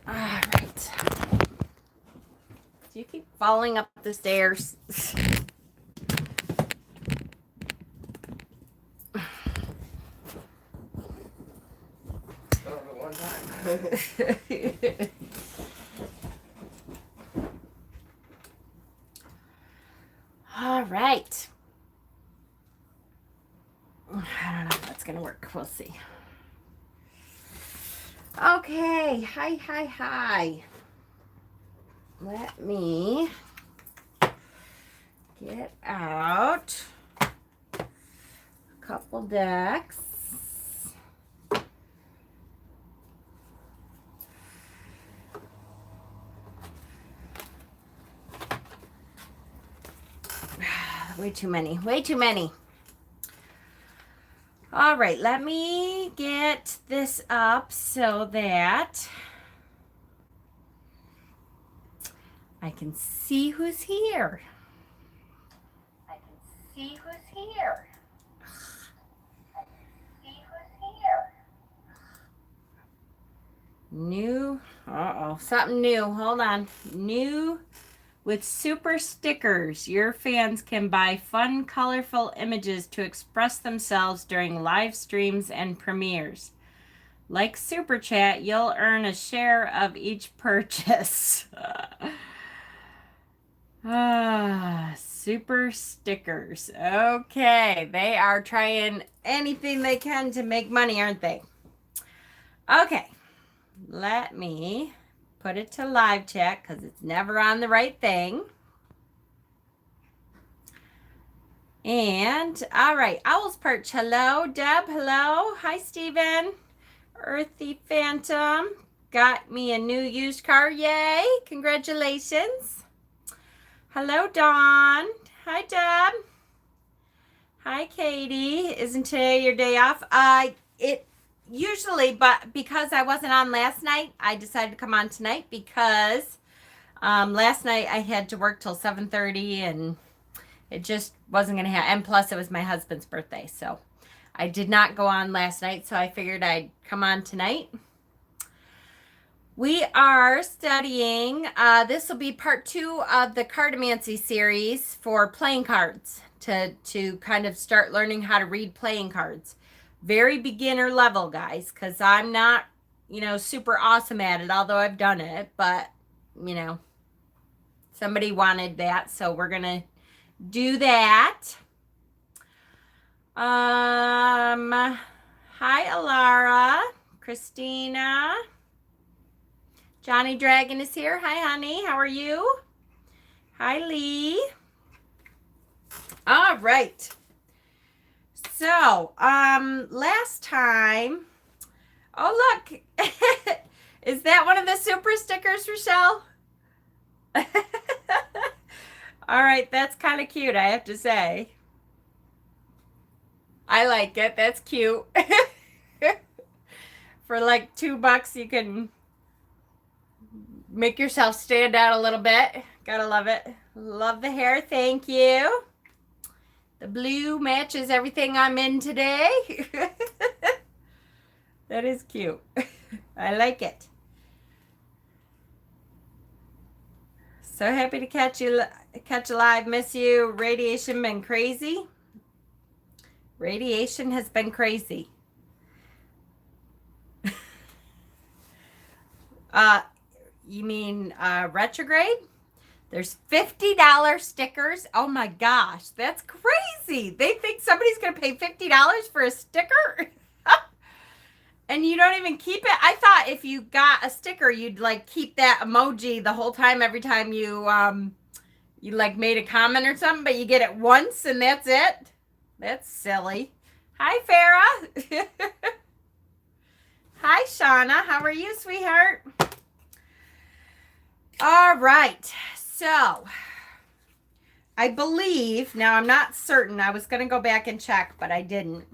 All right. Do you keep falling up the stairs? One time. All right. I don't know if that's going to work. We'll see. Okay. Hi. Let me get out a couple decks. Way too many. All right, let me get this up so that I can see who's here. New, something new. Hold on. New with super stickers. Your fans can buy fun, colorful images to express themselves during live streams and premieres. Like Super Chat, you'll earn a share of each purchase. Super stickers. Okay, they are trying anything they can to make money, aren't they? Okay, let me put it to live chat because it's never on the right thing. And all right, Owl's Perch. Hello, Deb. Hello. Hi, Steven. Earthy Phantom. Got me a new used car. Yay. Congratulations. Hello, Dawn. Hi, Deb. Hi, Katie. Isn't today your day off? It usually, but because I wasn't on last night, I decided to come on tonight because last night I had to work till 7:30 and it just wasn't going to happen. And plus it was my husband's birthday. So I did not go on last night. So I figured I'd come on tonight. We are studying, this will be part 2 of the Cartomancy series for playing cards to kind of start learning how to read playing cards. Very beginner level, guys, because I'm not, super awesome at it, although I've done it, but, somebody wanted that, so we're going to do that. Hi, Alara, Christina. Johnny Dragon is here. Hi, honey. How are you? Hi, Lee. All right. So, last time, oh, look. Is that one of the super stickers, Rochelle? All right. That's kind of cute, I have to say. I like it. That's cute. For like $2, you can make yourself stand out a little bit. Gotta love it. Love the hair. Thank you. The blue matches everything I'm in today. That is cute. I like it. So happy to catch you live. Miss you. Radiation been crazy. Radiation has been crazy. You mean retrograde? There's $50 stickers. Oh my gosh, that's crazy. They think somebody's going to pay $50 for a sticker? And you don't even keep it? I thought if you got a sticker, you'd like keep that emoji the whole time every time you like made a comment or something, but you get it once and that's it? That's silly. Hi, Farah. Hi, Shauna. How are you, sweetheart? All right. So, I believe, now I'm not certain. I was going to go back and check, but I didn't.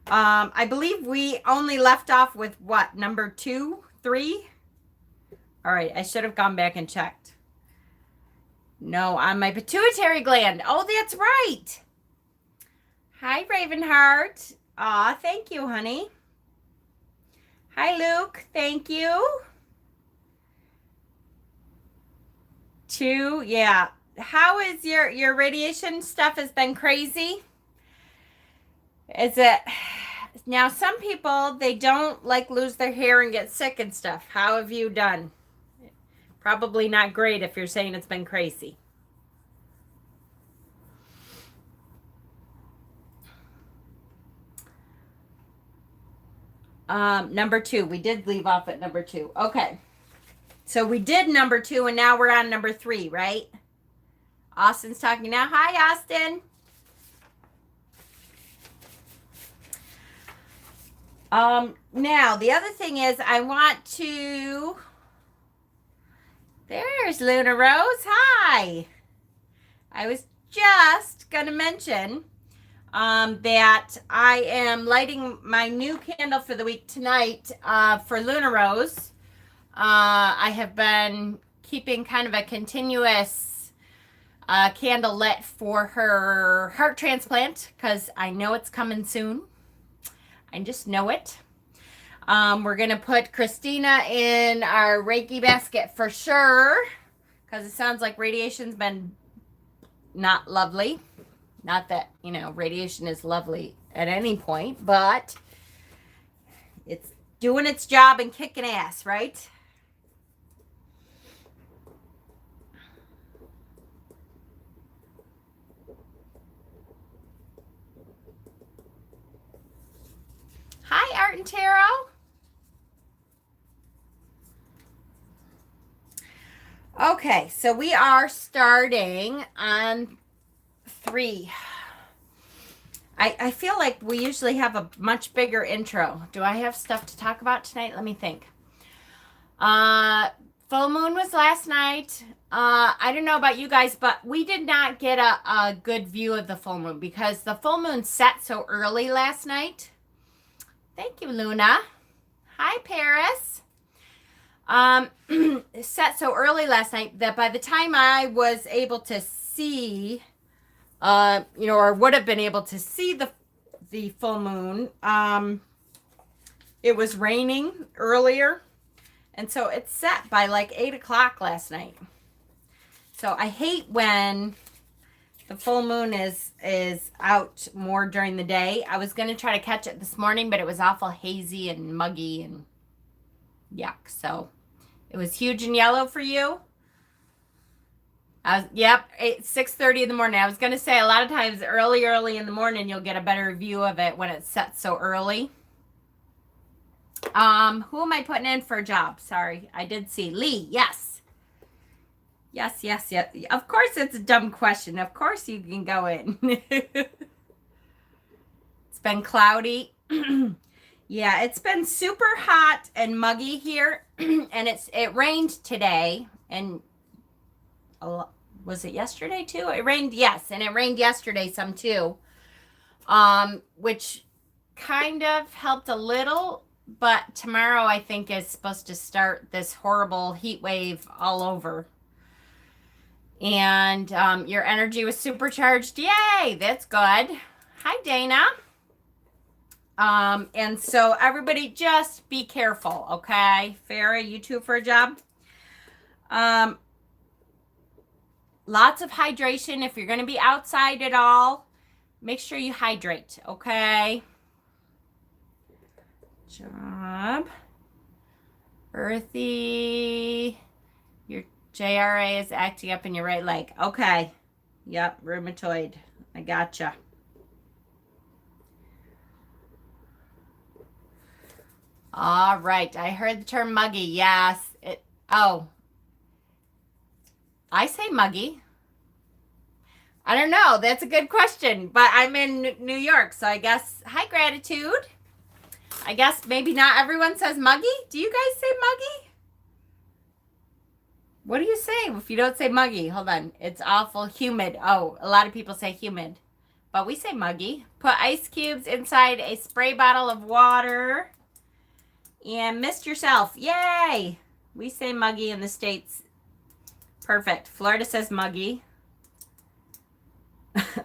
I believe we only left off with what? Number 2, 3? All right. I should have gone back and checked. No, on my pituitary gland. Oh, that's right. Hi, Ravenheart. Aw, thank you, honey. Hi, Luke. Thank you. 2, yeah. How is your radiation stuff has been crazy? Is it now some people they don't like lose their hair and get sick and stuff. How have you done? Probably not great if you're saying it's been crazy. Number 2. We did leave off at number 2. Okay. So we did number 2 and now we're on number 3, right? Austin's talking now. Hi, Austin. Now the other thing is I want to, there's Luna Rose. Hi. I was just going to mention that I am lighting my new candle for the week tonight for Luna Rose. I have been keeping kind of a continuous candle lit for her heart transplant because I know it's coming soon. I just know it. We're going to put Christina in our Reiki basket for sure because it sounds like radiation's been not lovely. Not that, radiation is lovely at any point, but it's doing its job and kicking ass, right? Hi, Art and Tarot. Okay, so we are starting on 3. I feel like we usually have a much bigger intro. Do I have stuff to talk about tonight? Let me think. Full moon was last night. I don't know about you guys, but we did not get a good view of the full moon because the full moon set so early last night. Thank you, Luna. Hi, Paris. Set so early last night that by the time I was able to see, or would have been able to see the full moon, it was raining earlier. And so it set by like 8 o'clock last night. So I hate when the full moon is out more during the day. I was going to try to catch it this morning, but it was awful hazy and muggy and yuck. So it was huge and yellow for you. Yep, 6:30 in the morning. I was going to say a lot of times early in the morning, you'll get a better view of it when it's set so early. Who am I putting in for a job? Sorry, I did see Lee. Yes. Yes. Of course, it's a dumb question. Of course, you can go in. It's been cloudy. Yeah, it's been super hot and muggy here, and it rained today. And was it yesterday too? It rained, yes, and it rained yesterday some too, which kind of helped a little. But tomorrow, I think, is supposed to start this horrible heat wave all over. And your energy was supercharged. Yay, that's good. Hi, Dana. And so everybody just be careful, okay? Farrah, you too for a job. Lots of hydration. If you're going to be outside at all, make sure you hydrate, okay? Job. Earthy. Your JRA is acting up in your right leg. Okay. Yep, rheumatoid. I gotcha. All right. I heard the term muggy. Yes. I say muggy. I don't know. That's a good question. But I'm in New York, so I guess, hi, gratitude. I guess maybe not everyone says muggy. Do you guys say muggy? What do you say if you don't say muggy? Hold on. It's awful humid. Oh, a lot of people say humid. But we say muggy. Put ice cubes inside a spray bottle of water. And mist yourself. Yay! We say muggy in the States. Perfect. Florida says muggy.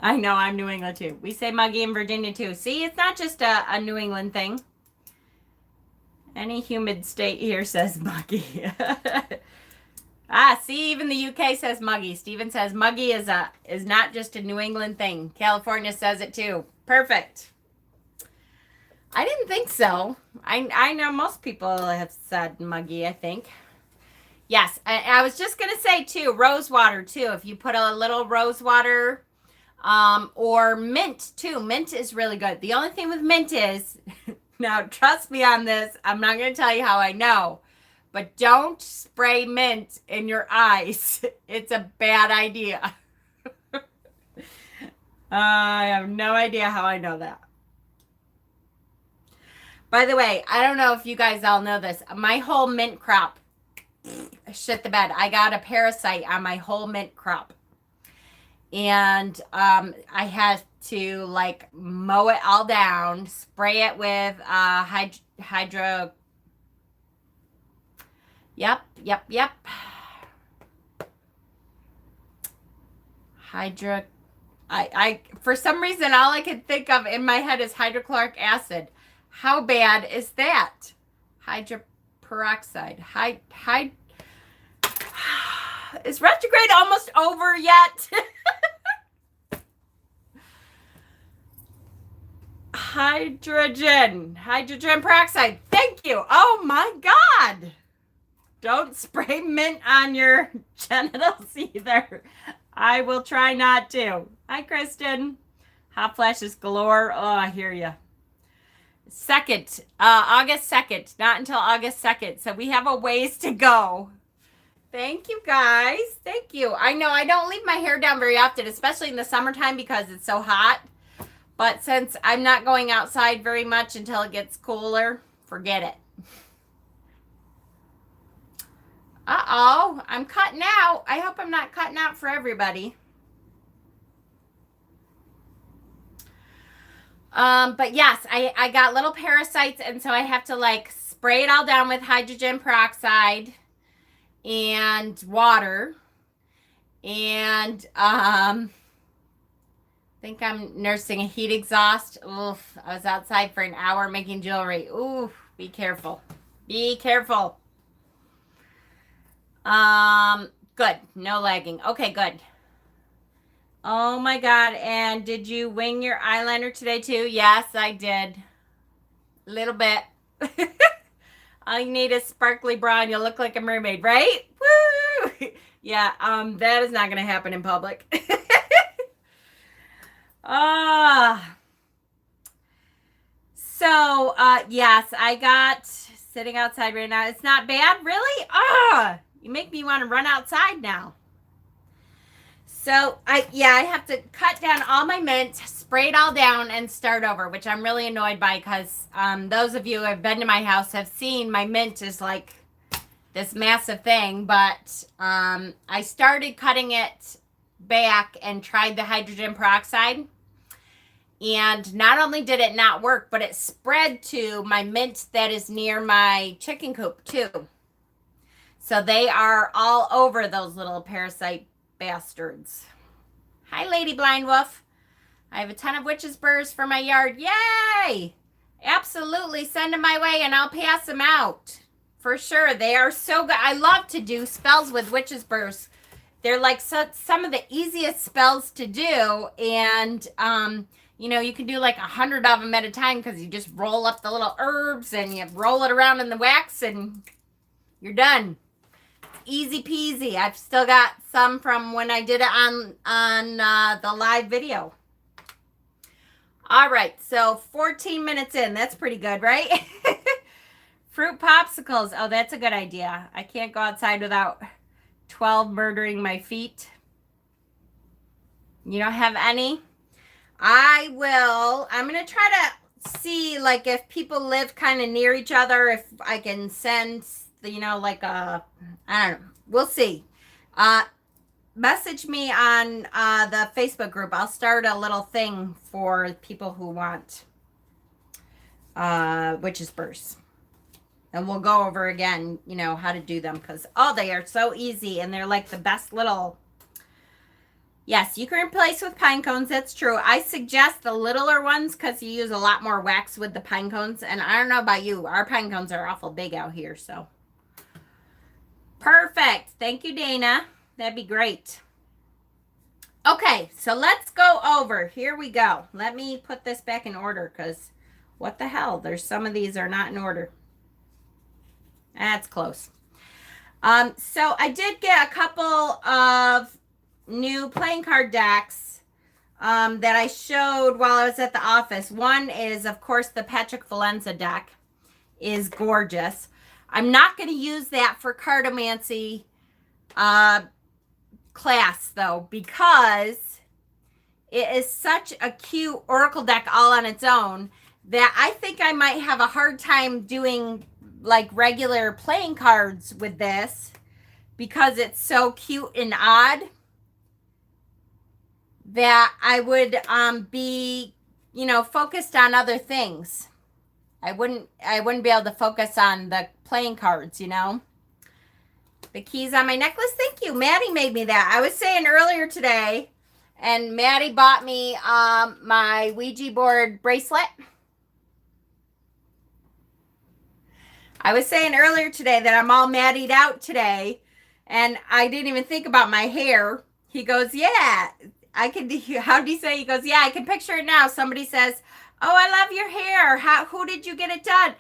I know, I'm New England too. We say muggy in Virginia too. See, it's not just a New England thing. Any humid state here says muggy. Ah, see, even the UK says muggy. Steven says muggy is not just a New England thing. California says it too. Perfect. I didn't think so. I know most people have said muggy, I think. Yes, I was just gonna say too, rose water too. If you put a little rose water, or mint too. Mint is really good. The only thing with mint is, now trust me on this, I'm not gonna tell you how I know, but don't spray mint in your eyes. It's a bad idea. I have no idea how I know that. By the way, I don't know if you guys all know this. My whole mint crop, shit the bed. I got a parasite on my whole mint crop. And I had to like mow it all down, spray it with hydro. Yep. Hydro. I for some reason all I could think of in my head is hydrochloric acid. How bad is that? Hydroperoxide. Is retrograde almost over yet? Hydrogen peroxide. Thank you. Oh my God. Don't spray mint on your genitals either. I will try not to. Hi, Kristen. Hot flashes galore. Oh, I hear you. August 2nd. Not until August 2nd. So we have a ways to go. Thank you, guys. Thank you. I know I don't leave my hair down very often, especially in the summertime because it's so hot. But since I'm not going outside very much until it gets cooler, forget it. Uh-oh, I'm cutting out. I hope I'm not cutting out for everybody. But yes, I got little parasites, and so I have to like spray it all down with hydrogen peroxide and water. And I think I'm nursing a heat exhaust. Oof, I was outside for an hour making jewelry. Ooh, be careful. Be careful. Good. No lagging. Okay, good. Oh my God. And did you wing your eyeliner today too? Yes, I did. A little bit. All you need is sparkly bra and you'll look like a mermaid, right? Woo! Yeah, that is not going to happen in public. Yes, I got sitting outside right now. It's not bad, really? You make me want to run outside now. So I have to cut down all my mint, spray it all down, and start over, which I'm really annoyed by because those of you who have been to my house have seen my mint is like this massive thing. But I started cutting it back and tried the hydrogen peroxide. And not only did it not work, but it spread to my mint that is near my chicken coop too. So they are all over those little parasite bastards. Hi, Lady Blind Wolf. I have a ton of witches' burrs for my yard. Yay! Absolutely. Send them my way and I'll pass them out. For sure. They are so good. I love to do spells with witches' burrs. They're like some of the easiest spells to do. And, you can do like 100 of them at a time because you just roll up the little herbs and you roll it around in the wax and you're done. Easy peasy. I've still got some from when I did it on the live video. All right, so 14 minutes in. That's pretty good, right? Fruit popsicles. Oh, that's a good idea. I can't go outside without 12 murdering my feet. You don't have any? I will. I'm going to try to see, like, if people live kind of near each other, if I can send, like a, I don't know. We'll see. Message me on the Facebook group. I'll start a little thing for people who want witches' burrs. And we'll go over again, how to do them. Because, they are so easy. And they're like the best little... Yes, you can replace with pine cones. That's true. I suggest the littler ones because you use a lot more wax with the pine cones. And I don't know about you. Our pine cones are awful big out here, so. Perfect. Thank you, Dana. That'd be great. Okay, so let's go over. Here we go. Let me put this back in order because what the hell? There's some of these are not in order. That's close. So I did get a couple of new playing card decks that I showed while I was at the office. One is, of course, the Patrick Valenza deck is gorgeous. I'm not going to use that for Cartomancy class, though, because it is such a cute Oracle deck all on its own that I think I might have a hard time doing like regular playing cards with this because it's so cute and odd that I would be, focused on other things. I wouldn't be able to focus on the playing cards, The keys on my necklace. Thank you. Maddie made me that. I was saying earlier today, and Maddie bought me my Ouija board bracelet. I was saying earlier today that I'm all Maddied out today, and I didn't even think about my hair. He goes, yeah, I can. How do you say? He goes, yeah, I can picture it now. Somebody says, oh, I love your hair. Who did you get it done?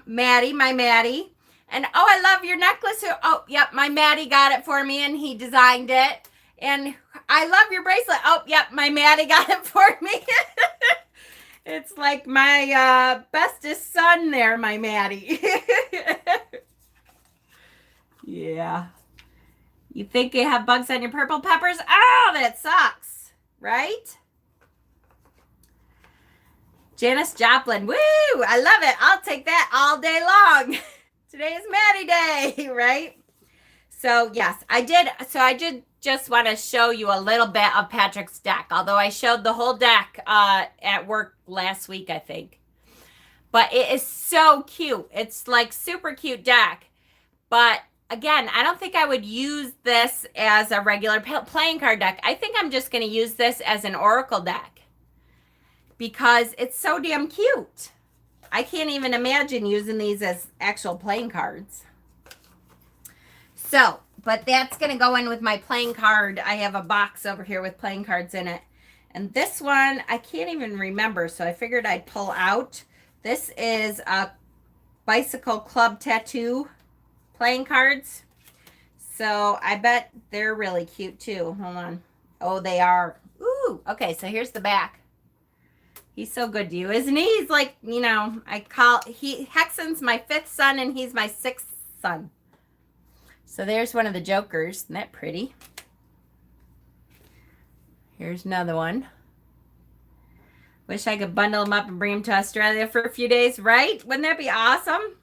Maddie, my Maddie. And oh, I love your necklace. Oh, yep, my Maddie got it for me and he designed it. And I love your bracelet. Oh, yep, my Maddie got it for me. It's like my bestest son there, my Maddie. Yeah. You think you have bugs on your purple peppers? Oh, that sucks. Right? Janice Joplin. Woo! I love it. I'll take that all day long. Today is Maddie Day, right? So, yes, I did. So, I did just want to show you a little bit of Patrick's deck, although I showed the whole deck at work last week, I think. But it is so cute. It's like super cute deck. But again, I don't think I would use this as a regular playing card deck. I think I'm just going to use this as an Oracle deck because it's so damn cute. I can't even imagine using these as actual playing cards. So, but that's going to go in with my playing card. I have a box over here with playing cards in it. And this one, I can't even remember, so I figured I'd pull out. This is a Bicycle Club Tattoo playing cards. So I bet they're really cute too. Hold on. Oh, they are. Ooh, okay, so here's the back. He's so good to you, isn't he? He's like, Hexen's my 5th son and he's my 6th son. So there's one of the Jokers. Isn't that pretty? Here's another one. Wish I could bundle them up and bring them to Australia for a few days, right? Wouldn't that be awesome?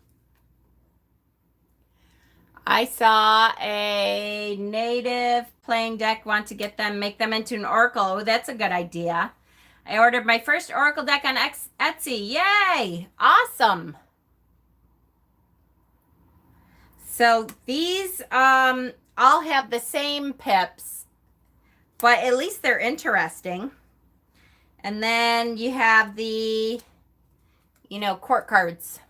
I saw a native playing deck, want to make them into an Oracle. Oh, that's a good idea. I ordered my first Oracle deck on Etsy. Yay! Awesome. So these all have the same pips, but at least they're interesting. And then you have the, court cards.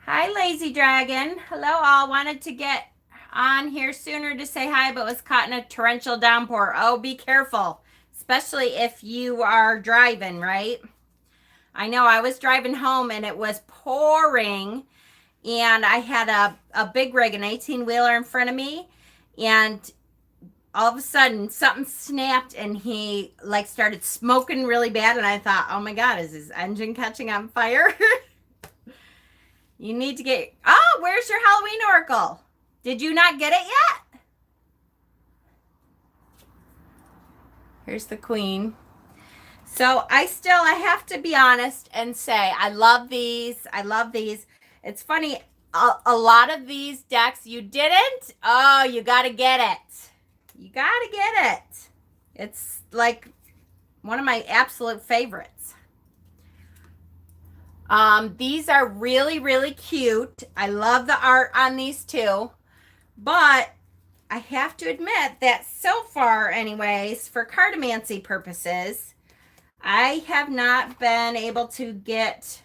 Hi, Lazy Dragon. Hello, all. Wanted to get on here sooner to say hi, but was caught in a torrential downpour. Oh, be careful, especially if you are driving, right? I know I was driving home and it was pouring, and I had a big rig, an 18-wheeler in front of me, and all of a sudden something snapped and he started smoking really bad, and I thought, oh my God, is his engine catching on fire? You need to get, oh, where's your Halloween Oracle? Did you not get it yet? Here's the Queen. So I have to be honest and say, I love these. I love these. It's funny, a lot of these decks you didn't. Oh, you got to get it. You got to get it. It's like one of my absolute favorites. These are really, really cute. I love the art on these too. But I have to admit that so far, anyways, for Cartomancy purposes, I have not been able to get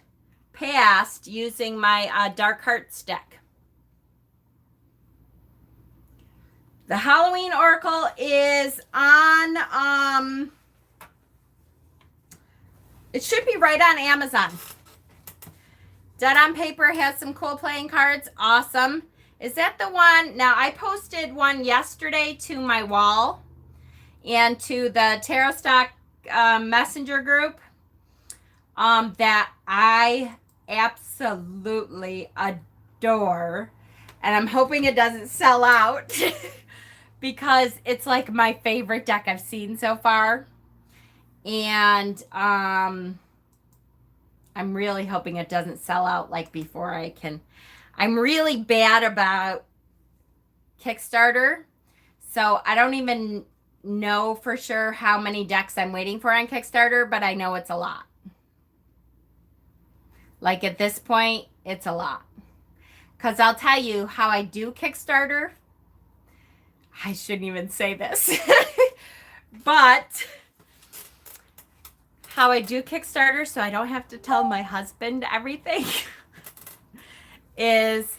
past using my Dark Hearts deck. The Halloween Oracle is on, it should be right on Amazon. Dead on Paper has some cool playing cards. Awesome. Is that the one? Now, I posted one yesterday to my wall and to the Tarot Stock Messenger group that I absolutely adore. And I'm hoping it doesn't sell out because it's like my favorite deck I've seen so far. And I'm really hoping it doesn't sell out like before I can. I'm really bad about Kickstarter, so I don't even know for sure how many decks I'm waiting for on Kickstarter, but I know it's a lot. Like at this point, it's a lot. Because I'll tell you how I do Kickstarter. I shouldn't even say this. But how I do Kickstarter so I don't have to tell my husband everything is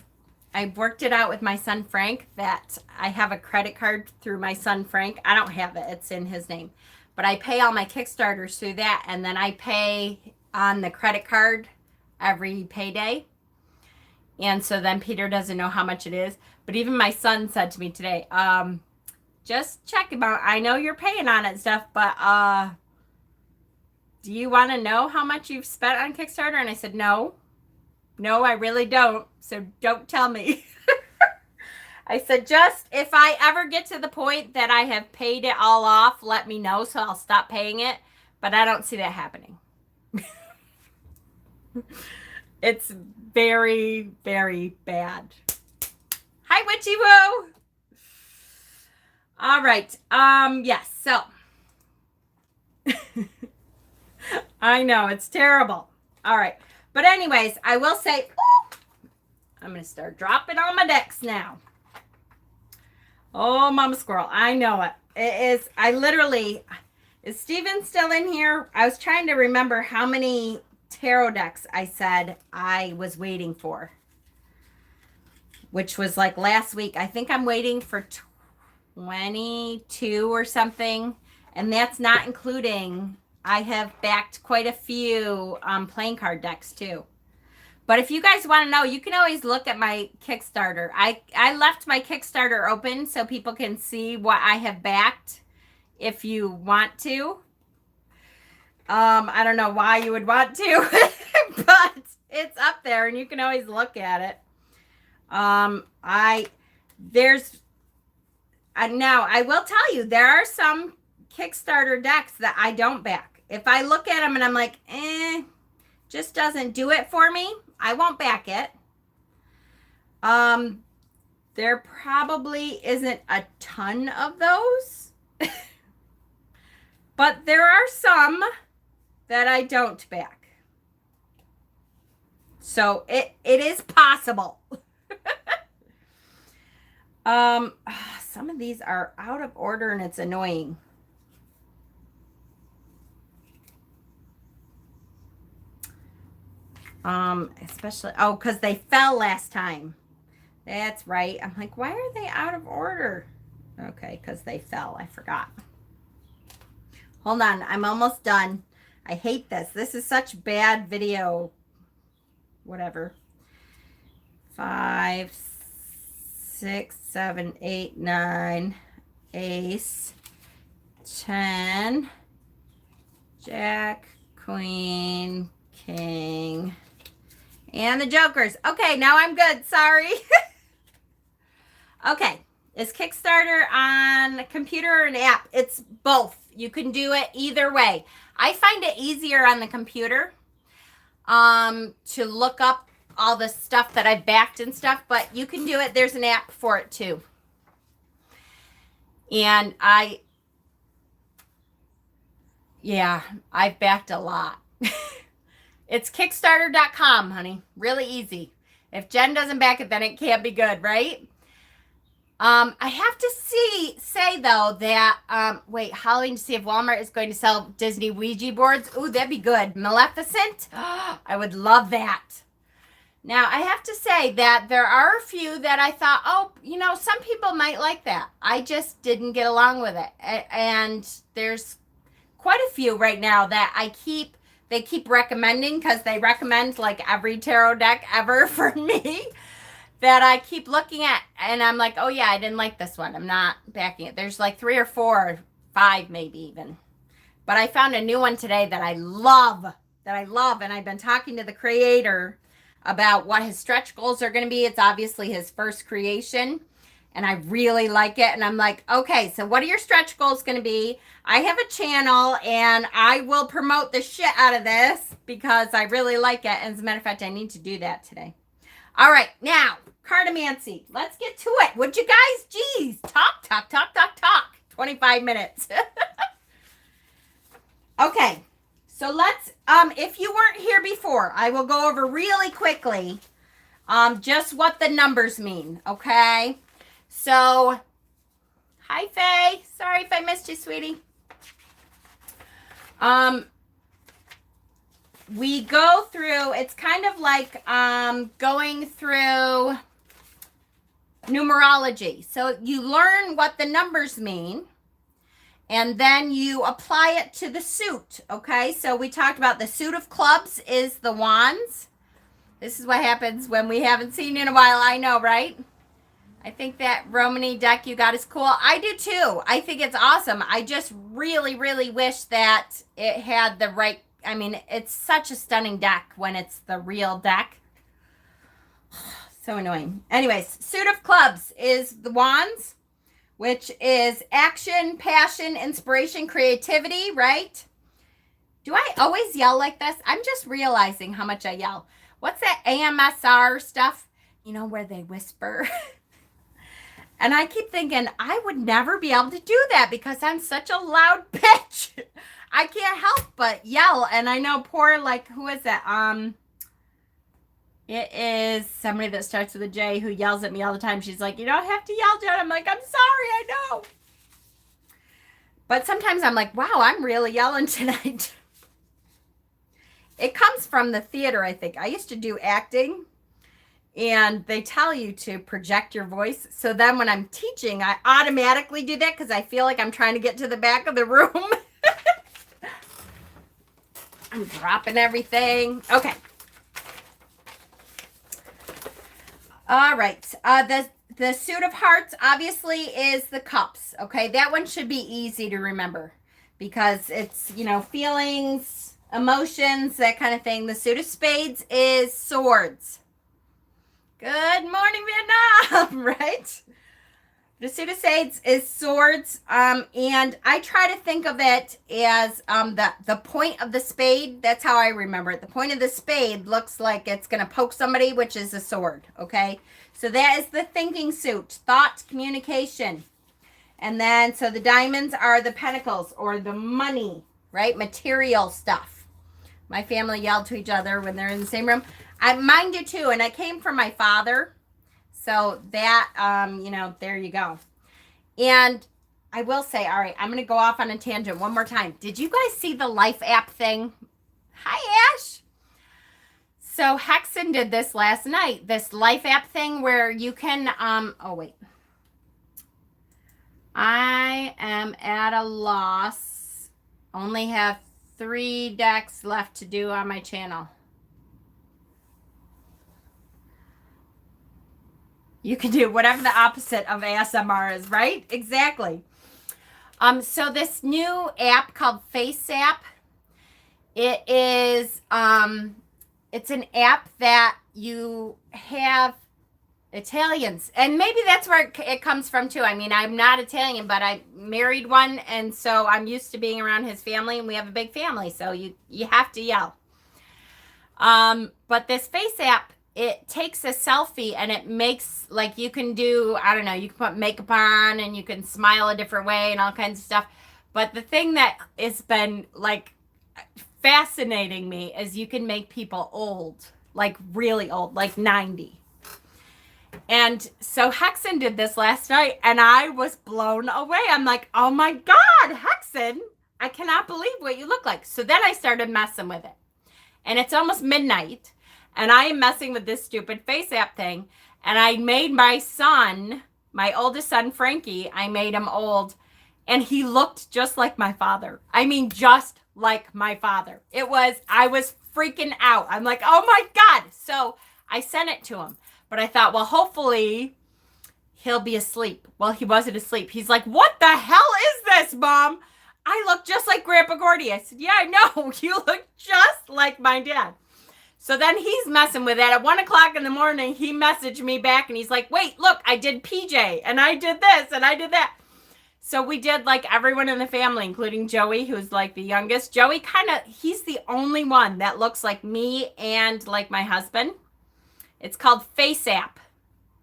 I worked it out with my son Frank that I have a credit card through my son Frank. I don't have it. It's in his name. But I pay all my Kickstarters through that, and then I pay on the credit card every payday. And so then Peter doesn't know how much it is. But even my son said to me today, just check him out. I know you're paying on it and stuff, but do you want to know how much you've spent on Kickstarter? And I said, no, I really don't. So don't tell me. I said, just if I ever get to the point that I have paid it all off, let me know so I'll stop paying it. But I don't see that happening. It's very, very bad. Hi, Witchy Woo. All right. Yes. So I know it's terrible. All right. But anyways, I will say, ooh, I'm going to start dropping on my decks now. Oh, Mama Squirrel. I know it. It is. I literally, is Steven still in here? I was trying to remember how many tarot decks I said I was waiting for, which was like last week. I think I'm waiting for 22 or something, and that's not including, I have backed quite a few playing card decks too. But if you guys want to know, you can always look at my Kickstarter. I left my Kickstarter open so people can see what I have backed if you want to. I don't know why you would want to, but it's up there and you can always look at it. Now I will tell you, there are some Kickstarter decks that I don't back. If I look at them and I'm like, just doesn't do it for me, I won't back it. There probably isn't a ton of those, but there are some that I don't back. So it is possible. Some of these are out of order and it's annoying. Especially, because they fell last time. That's right. I'm like, why are they out of order? Okay, because they fell. I forgot. Hold on. I'm almost done. I hate this. This is such bad video. Whatever. 5, 6, 7, 8, 9. Ace. 10. Jack. Queen. King. And the jokers. Okay, now I'm good. Sorry. Okay. Is Kickstarter on a computer or an app? It's both. You can do it either way. I find it easier on the computer to look up all the stuff that I've backed and stuff, but you can do it. There's an app for it too. And I've backed a lot. It's Kickstarter.com, honey. Really easy. If Jen doesn't back it, then it can't be good, right? I have to say though that wait, Halloween to see if Walmart is going to sell Disney Ouija boards. Ooh, that'd be good. Maleficent. I would love that. Now, I have to say that there are a few that I thought, oh, some people might like that. I just didn't get along with it. And there's quite a few right now that they keep recommending because they recommend like every tarot deck ever for me that I keep looking at. And I'm like, oh, yeah, I didn't like this one. I'm not backing it. There's like 3 or 4 or 5 maybe even. But I found a new one today that I love, And I've been talking to the creator about what his stretch goals are going to be. It's obviously his first creation, and I really like it. And I'm like, okay, so what are your stretch goals going to be? I have a channel, and I will promote the shit out of this because I really like it. And as a matter of fact, I need to do that today. All right, now, Cartomancy. Let's get to it. Would you guys? Geez, talk. 25 minutes. Okay. So let's, if you weren't here before, I will go over really quickly just what the numbers mean, okay? So, hi, Faye. Sorry if I missed you, sweetie. We go through, it's kind of like going through numerology. So you learn what the numbers mean. And then you apply it to the suit, okay? So we talked about the suit of clubs is the wands. This is what happens when we haven't seen you in a while. I know, right? I think that Romany deck you got is cool. I do too. I think it's awesome. I just really, really wish that it had the right, I mean, it's such a stunning deck when it's the real deck. So annoying. Anyways, suit of clubs is the wands, which is action, passion, inspiration, creativity, right? Do I always yell like this? I'm just realizing how much I yell. What's that AMSR stuff? You know, where they whisper. And I keep thinking, I would never be able to do that because I'm such a loud bitch. I can't help but yell. And I know poor, like, who is that? It is somebody that starts with a J who yells at me all the time. She's like, you don't have to yell, Jen. I'm like, I'm sorry, I know. But sometimes I'm like, wow, I'm really yelling tonight. It comes from the theater, I think. I used to do acting, and they tell you to project your voice. So then when I'm teaching, I automatically do that because I feel like I'm trying to get to the back of the room. I'm dropping everything. Okay. All right. The suit of hearts obviously is the cups. Okay. That one should be easy to remember because it's, feelings, emotions, that kind of thing. The suit of spades is swords. Good morning, Vietnam, right? The suit of spades is swords. And I try to think of it as the point of the spade. That's how I remember it. The point of the spade looks like it's going to poke somebody, which is a sword. Okay. So that is the thinking suit, thought, communication. And then, so the diamonds are the pentacles or the money, right? Material stuff. My family yelled to each other when they're in the same room. Mine do too. And it came from my father. So that, there you go. And I will say, all right, I'm going to go off on a tangent one more time. Did you guys see the Life app thing? Hi, Ash. So Hexen did this last night, this Life app thing where you can, oh, wait. I am at a loss. Only have 3 decks left to do on my channel. You can do whatever the opposite of ASMR is, right? Exactly. So this new app called Face App, it is, it's an app that you have Italians, and maybe that's where it comes from too. I mean, I'm not Italian, but I married one, and so I'm used to being around his family, and we have a big family, so you have to yell. But this Face App, it takes a selfie and it makes, like, you can do, I don't know, you can put makeup on and you can smile a different way and all kinds of stuff. But the thing that has been, like, fascinating me is you can make people old, like really old, like 90. And so Hexen did this last night and I was blown away. I'm like, oh my God, Hexen, I cannot believe what you look like. So then I started messing with it. And it's almost midnight. And I am messing with this stupid face app thing. And I made my son, my oldest son, Frankie, I made him old. And he looked just like my father. I mean, just like my father. I was freaking out. I'm like, oh my God. So I sent it to him. But I thought, well, hopefully he'll be asleep. Well, he wasn't asleep. He's like, what the hell is this, Mom? I look just like Grandpa Gordy. I said, yeah, I know. You look just like my dad. So then he's messing with that. At 1 o'clock in the morning, he messaged me back and he's like, wait, look, I did PJ and I did this and I did that. So we did like everyone in the family, including Joey, who's like the youngest. Joey he's the only one that looks like me and like my husband. It's called Face App.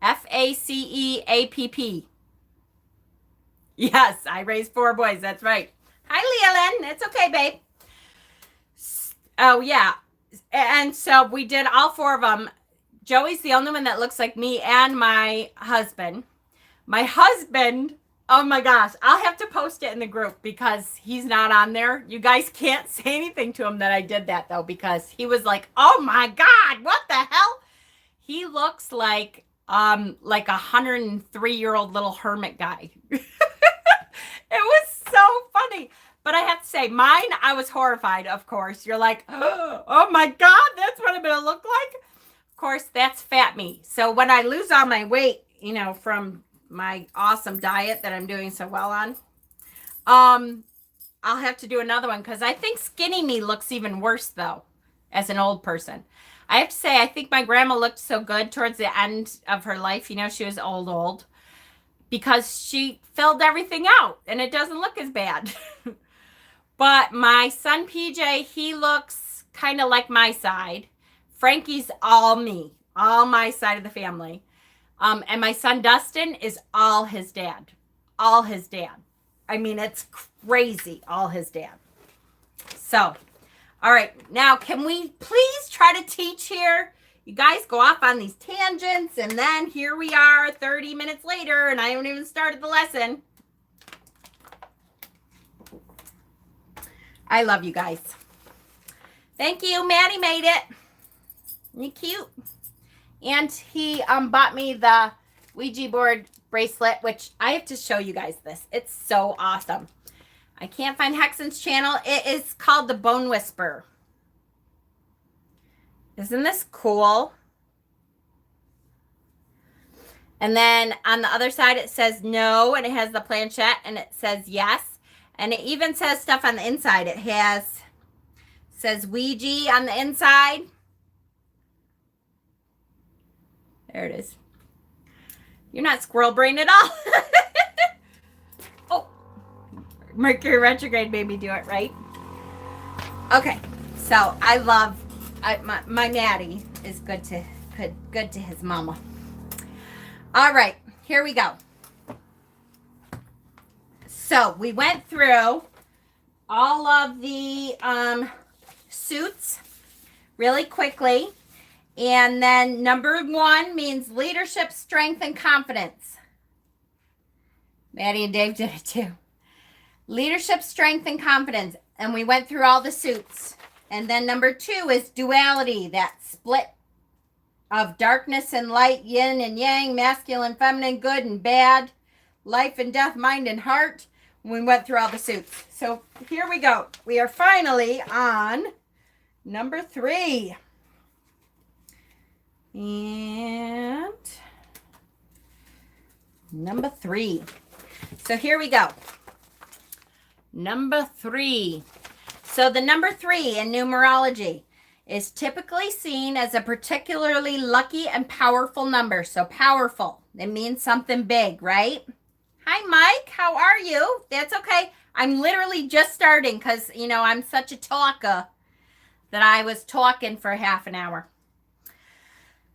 FACEAPP. Yes, I raised 4 boys. That's right. Hi, Leolyn. It's okay, babe. Oh, yeah. And so we did all 4 of them. Joey's the only one that looks like me and my husband. My husband, oh my gosh, I'll have to post it in the group because he's not on there. You guys can't say anything to him that I did that, though, because he was like, oh my God, what the hell? He looks like a 103-year-old little hermit guy. It was so funny. But I have to say, mine, I was horrified, of course. You're like, oh my God, that's what I'm going to look like? Of course, that's fat me. So when I lose all my weight, from my awesome diet that I'm doing so well on, I'll have to do another one because I think skinny me looks even worse, though, as an old person. I have to say, I think my grandma looked so good towards the end of her life. She was old, because she filled everything out and it doesn't look as bad. But my son PJ, he looks kind of like my side. Frankie's all me, all my side of the family. And my son Dustin is all his dad. All his dad. I mean, it's crazy, all his dad. So, all right, now can we please try to teach here? You guys go off on these tangents, and then here we are 30 minutes later, and I haven't even started the lesson. I love you guys. Thank you. Maddie made it. Isn't he cute? And he bought me the Ouija board bracelet, which I have to show you guys this. It's so awesome. I can't find Hexen's channel. It is called The Bone Whisperer. Isn't this cool? And then on the other side, it says no, and it has the planchette, and it says yes. And it even says stuff on the inside. It says Ouija on the inside. There it is. You're not squirrel brain at all. Oh, Mercury retrograde made me do it, right? Okay, so I love my Maddie is good to his mama. All right, here we go. So we went through all of the suits really quickly. And then number 1 means leadership, strength, and confidence. Maddie and Dave did it too. Leadership, strength, and confidence. And we went through all the suits. And then number 2 is duality, that split of darkness and light, yin and yang, masculine, feminine, good and bad, life and death, mind and heart. We went through all the suits. So here we go. We are finally on number 3. And number 3. So here we go. Number 3. So the number 3 in numerology is typically seen as a particularly lucky and powerful number. So powerful. It means something big, right? Hi, Mike. How are you? That's okay. I'm literally just starting because, I'm such a talker that I was talking for half an hour.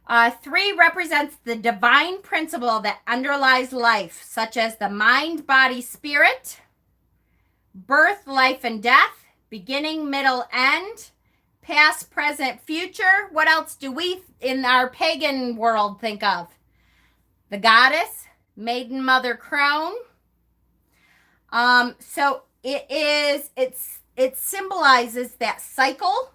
3 represents the divine principle that underlies life, such as the mind, body, spirit, birth, life, and death, beginning, middle, end, past, present, future. What else do we in our pagan world think of? The goddess, maiden, mother, crone. So it symbolizes that cycle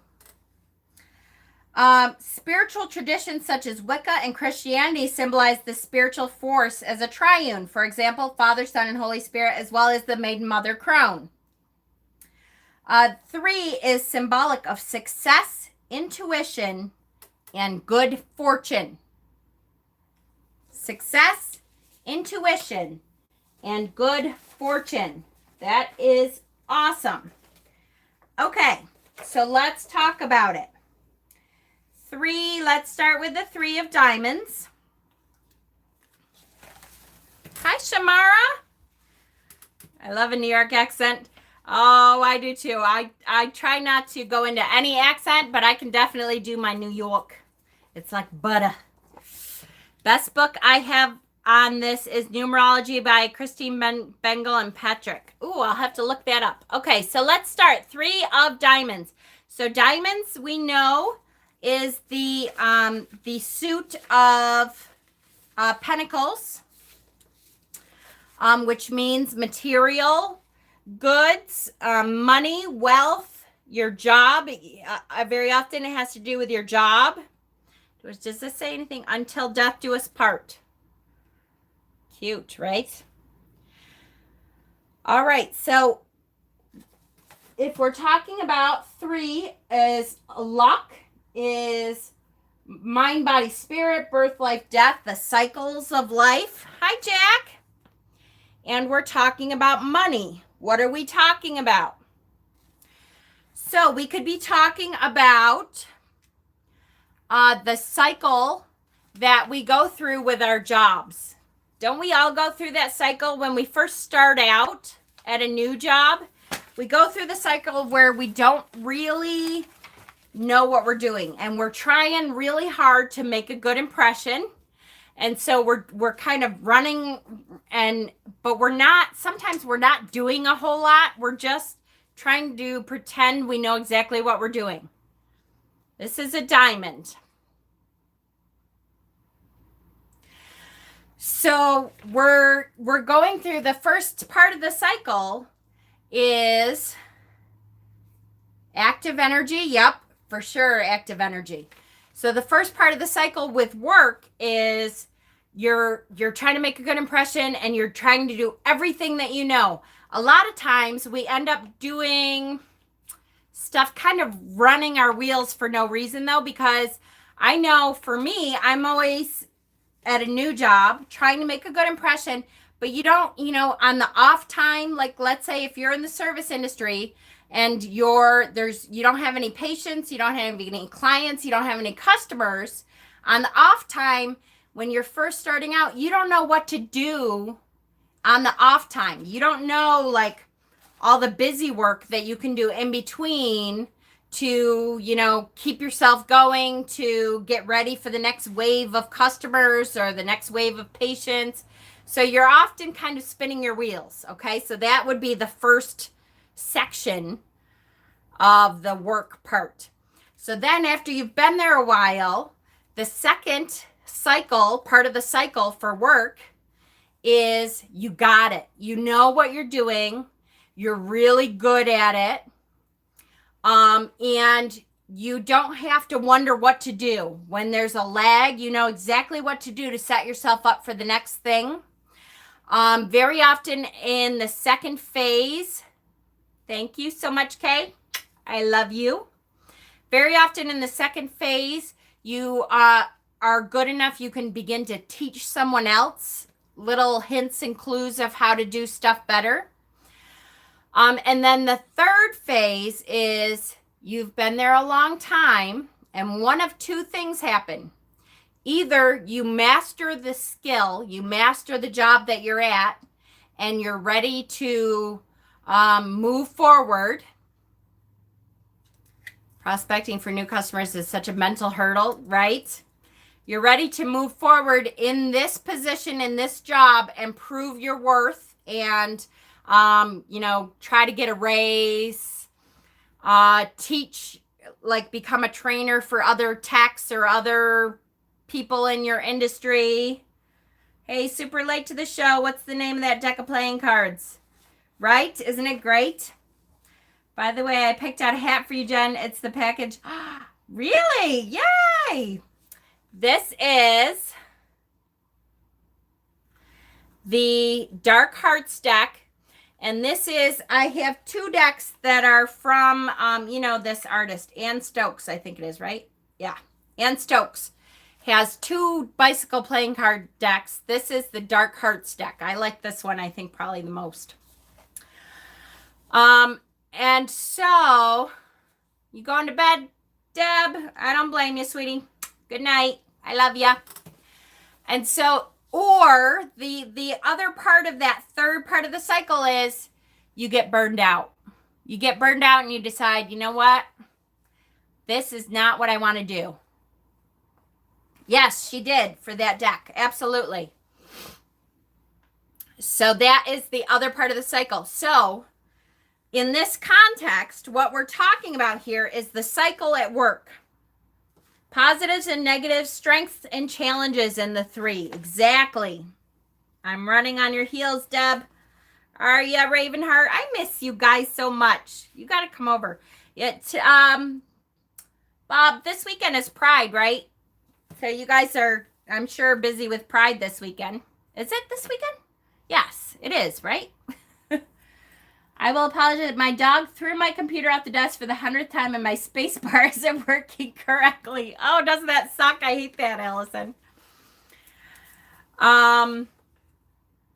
Spiritual traditions such as Wicca and Christianity symbolize the spiritual force as a triune. For example, Father, Son, and Holy Spirit, as well as the Maiden Mother Crone. 3 is symbolic of success, intuition, and good fortune. Success, intuition, and good fortune. That is awesome. Okay, so let's talk about it. 3, let's start with the 3 of diamonds. Hi, Shamara. I love a New York accent. Oh, I do too. I try not to go into any accent, but I can definitely do my New York. It's like butter. Best book I have on this is Numerology by Christine Bengal and Patrick. Ooh, I'll have to look that up. Okay, so let's start. 3 of diamonds. So diamonds, we know, is the suit of pentacles, which means material goods, money, wealth, your job. Very often it has to do with your job. Does this say anything? Until death do us part. Cute, right? All right, so if we're talking about 3 is luck, is mind, body, spirit, birth, life, death, the cycles of life. Hi, Jack. And we're talking about money. What are we talking about? So we could be talking about the cycle that we go through with our jobs. Don't we all go through that cycle when we first start out at a new job? We go through the cycle where we don't really know what we're doing, and we're trying really hard to make a good impression. And so we're kind of running, but sometimes we're not doing a whole lot. We're just trying to pretend we know exactly what we're doing. This is a diamond. So we're going through the first part of the cycle is active energy. Yep, for sure, active energy. So the first part of the cycle with work is you're trying to make a good impression, and you're trying to do everything that you know. A lot of times we end up doing stuff kind of running our wheels for no reason, though, because I know for me, I'm always at a new job trying to make a good impression, but you don't, on the off time, like let's say if you're in the service industry and you don't have any patients, you don't have any clients, you don't have any customers, on the off time when you're first starting out, you don't know what to do on the off time. You don't know like all the busy work that you can do in between to, keep yourself going, to get ready for the next wave of customers or the next wave of patients. So you're often kind of spinning your wheels. Okay. So that would be the first section of the work part. So then after you've been there a while, the second part of the cycle for work is you got it. You know what you're doing. You're really good at it. And you don't have to wonder what to do. When there's a lag, you know exactly what to do to set yourself up for the next thing. Very often in the second phase, thank you so much, Kay. I love you. Very often in the second phase, you are good enough, you can begin to teach someone else little hints and clues of how to do stuff better. And then the third phase is you've been there a long time, and one of 2 things happen. Either you master the skill, you master the job that you're at, and you're ready to move forward. Prospecting for new customers is such a mental hurdle, right? You're ready to move forward in this position, in this job, and prove your worth, and try to get a raise, teach, like become a trainer for other techs or other people in your industry. Hey, super late to the show. What's the name of that deck of playing cards? Right? Isn't it great? By the way, I picked out a hat for you, Jen. It's the package. Really? Yay! This is the Dark Hearts deck. And this is, I have 2 decks that are from, this artist, Ann Stokes, I think it is, right? Yeah. Ann Stokes has 2 bicycle playing card decks. This is the Dark Hearts deck. I like this one, I think, probably the most. And so, you going to bed, Deb? I don't blame you, sweetie. Good night. I love ya. And so, or the other part of that third part of the cycle is you get burned out. You get burned out and you decide, you know what? This is not what I want to do. Yes, she did for that deck. Absolutely. So that is the other part of the cycle. So in this context, what we're talking about here is the cycle at work. Positives and negatives, strengths and challenges in the 3. Exactly. I'm running on your heels, Deb. Are ya, Ravenheart? I miss you guys so much. You got to come over. Bob, this weekend is Pride, right? So you guys are, I'm sure, busy with Pride this weekend. Is it this weekend? Yes, it is, right? I will apologize. My dog threw my computer off the desk for the 100th time and my space bar isn't working correctly. Oh, doesn't that suck? I hate that, Allison.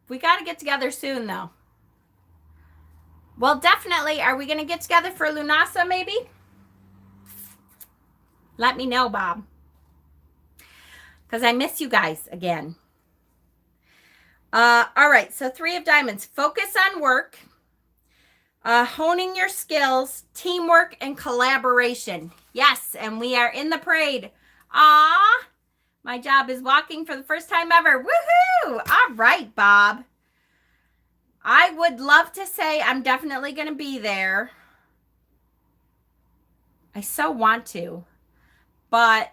We got to get together soon, though. Well, definitely. Are we going to get together for Lunasa, maybe? Let me know, Bob. Because I miss you guys again. All right. So 3 of diamonds. Focus on work. Honing your skills, teamwork, and collaboration. Yes, and we are in the parade. Ah, my job is walking for the first time ever. Woohoo! All right, Bob. I would love to say I'm definitely going to be there. I so want to. But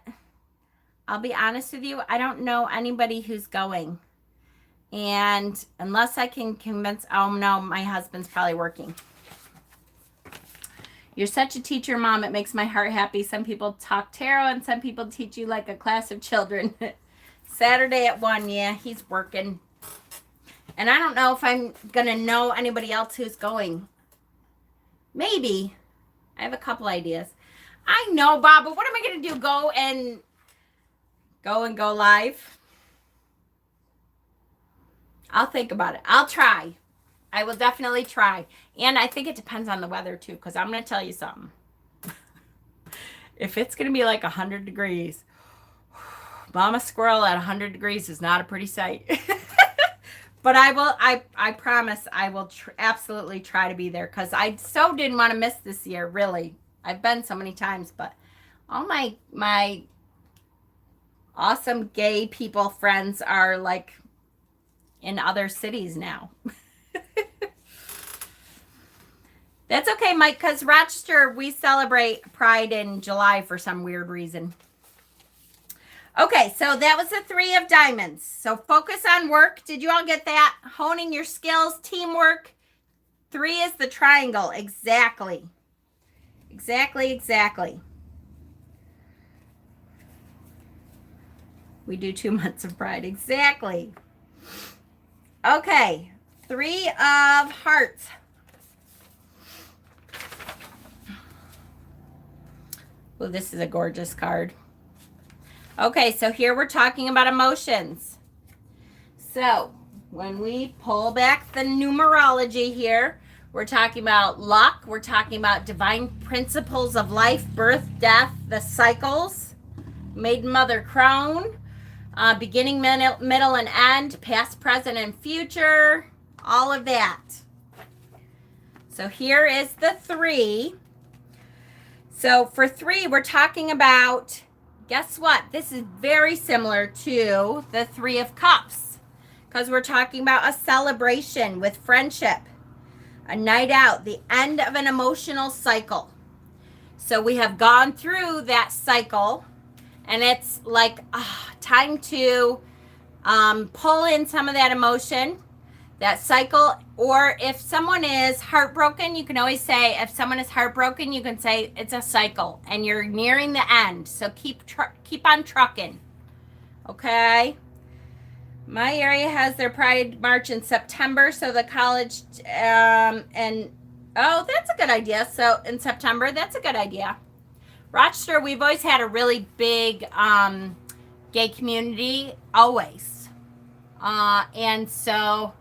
I'll be honest with you, I don't know anybody who's going. And unless I can convince, oh no, my husband's probably working. You're such a teacher, Mom. It makes my heart happy. Some people talk tarot and some people teach you like a class of children. Saturday at 1, yeah, he's working. And I don't know if I'm going to know anybody else who's going. Maybe. I have a couple ideas. I know, Bob, but what am I going to do? Go live? I'll think about it. I'll try. I will definitely try. And I think it depends on the weather, too, because I'm going to tell you something. If it's going to be like 100 degrees, Mama Squirrel at 100 degrees is not a pretty sight. But I promise I will absolutely try to be there because I so didn't want to miss this year, really. I've been so many times, but all my awesome gay people friends are like in other cities now. That's okay, Mike, because Rochester, we celebrate Pride in July for some weird reason. Okay, so that was the 3 of diamonds. So focus on work. Did you all get that? Honing your skills, teamwork. 3 is the triangle. Exactly. Exactly. We do 2 months of Pride. Exactly. Okay, 3 of hearts. Well, this is a gorgeous card. Okay, so here we're talking about emotions. So when we pull back the numerology here, we're talking about luck. We're talking about divine principles of life, birth, death, the cycles, maiden, mother, crone, beginning, middle, and end, past, present, and future, all of that. So here is the 3. So for 3, we're talking about, guess what? This is very similar to the 3 of Cups because we're talking about a celebration with friendship, a night out, the end of an emotional cycle. So we have gone through that cycle and it's like time to pull in some of that emotion, that cycle. Or if someone is heartbroken, you can always say, if someone is heartbroken, you can say it's a cycle and you're nearing the end. So keep on trucking. Okay. My area has their Pride March in September, so the college and oh, that's a good idea. So in September, that's a good idea. Rochester, we've always had a really big gay community, always. And so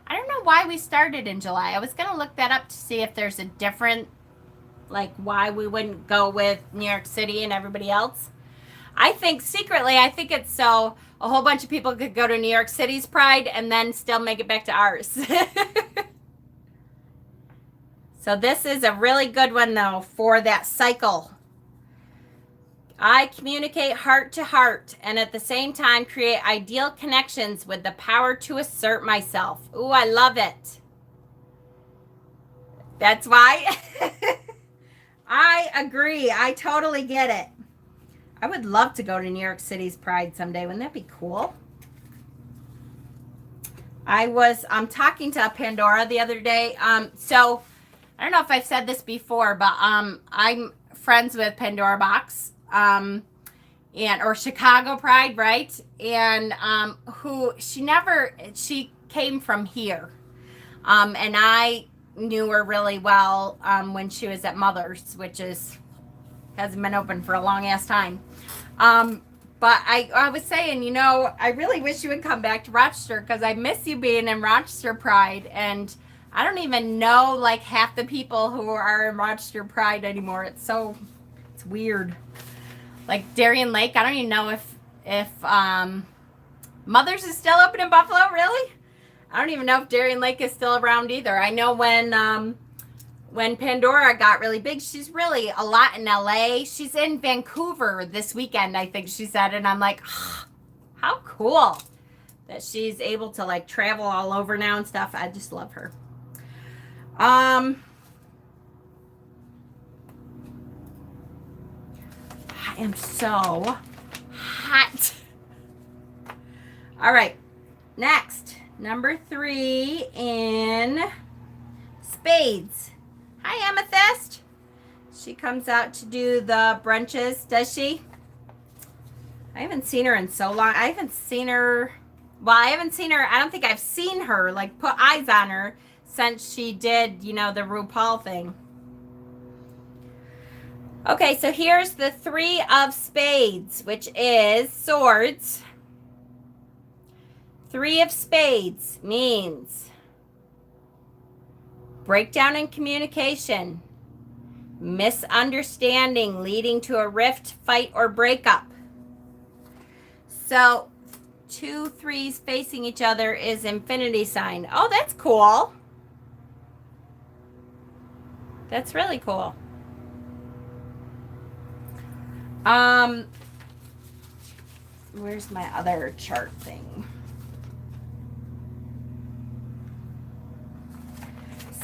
I don't know why we started in July. I was going to look that up to see if there's a different, like why we wouldn't go with New York City and everybody else. I think secretly, I think it's so a whole bunch of people could go to New York City's Pride and then still make it back to ours. So this is a really good one, though, for that cycle. I communicate heart to heart and at the same time create ideal connections with the power to assert myself. Ooh, I love it. That's why. I agree. I totally get it. I would love to go to New York City's Pride someday. Wouldn't that be cool? I'm talking to Pandora the other day. So I don't know if I've said this before, but I'm friends with Pandora Box, and or Chicago Pride, right? And she came from here, and I knew her really well when she was at Mother's, which hasn't been open for a long ass time. But I was saying, I really wish you would come back to Rochester because I miss you being in Rochester Pride, and I don't even know like half the people who are in Rochester Pride anymore. It's weird. Like Darien Lake, I don't even know if Mother's is still open in Buffalo, really? I don't even know if Darien Lake is still around either. I know when Pandora got really big, she's really a lot in LA. She's in Vancouver this weekend, I think she said, and I'm like, oh, how cool that she's able to like travel all over now and stuff. I just love her. I am so hot. All right, next, number 3 in spades. Hi, Amethyst. She comes out to do the brunches, does she? I haven't seen her in so long. I haven't seen her. I don't think I've seen her, like, put eyes on her since she did, the RuPaul thing. Okay, so here's the 3 of spades, which is swords. 3 of spades means breakdown in communication, misunderstanding leading to a rift, fight, or breakup. So 2 3s facing each other is infinity sign. Oh, that's cool. That's really cool. Where's my other chart thing?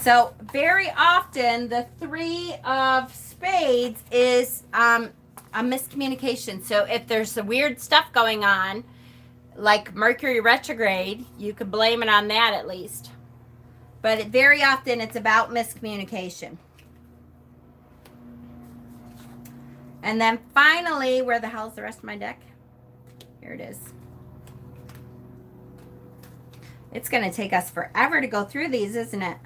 So very often the 3 of spades is a miscommunication. So if there's some weird stuff going on, like Mercury retrograde, you could blame it on that at least. But very often it's about miscommunication. And then finally, where the hell's the rest of my deck? Here it is. It's going to take us forever to go through these, isn't it?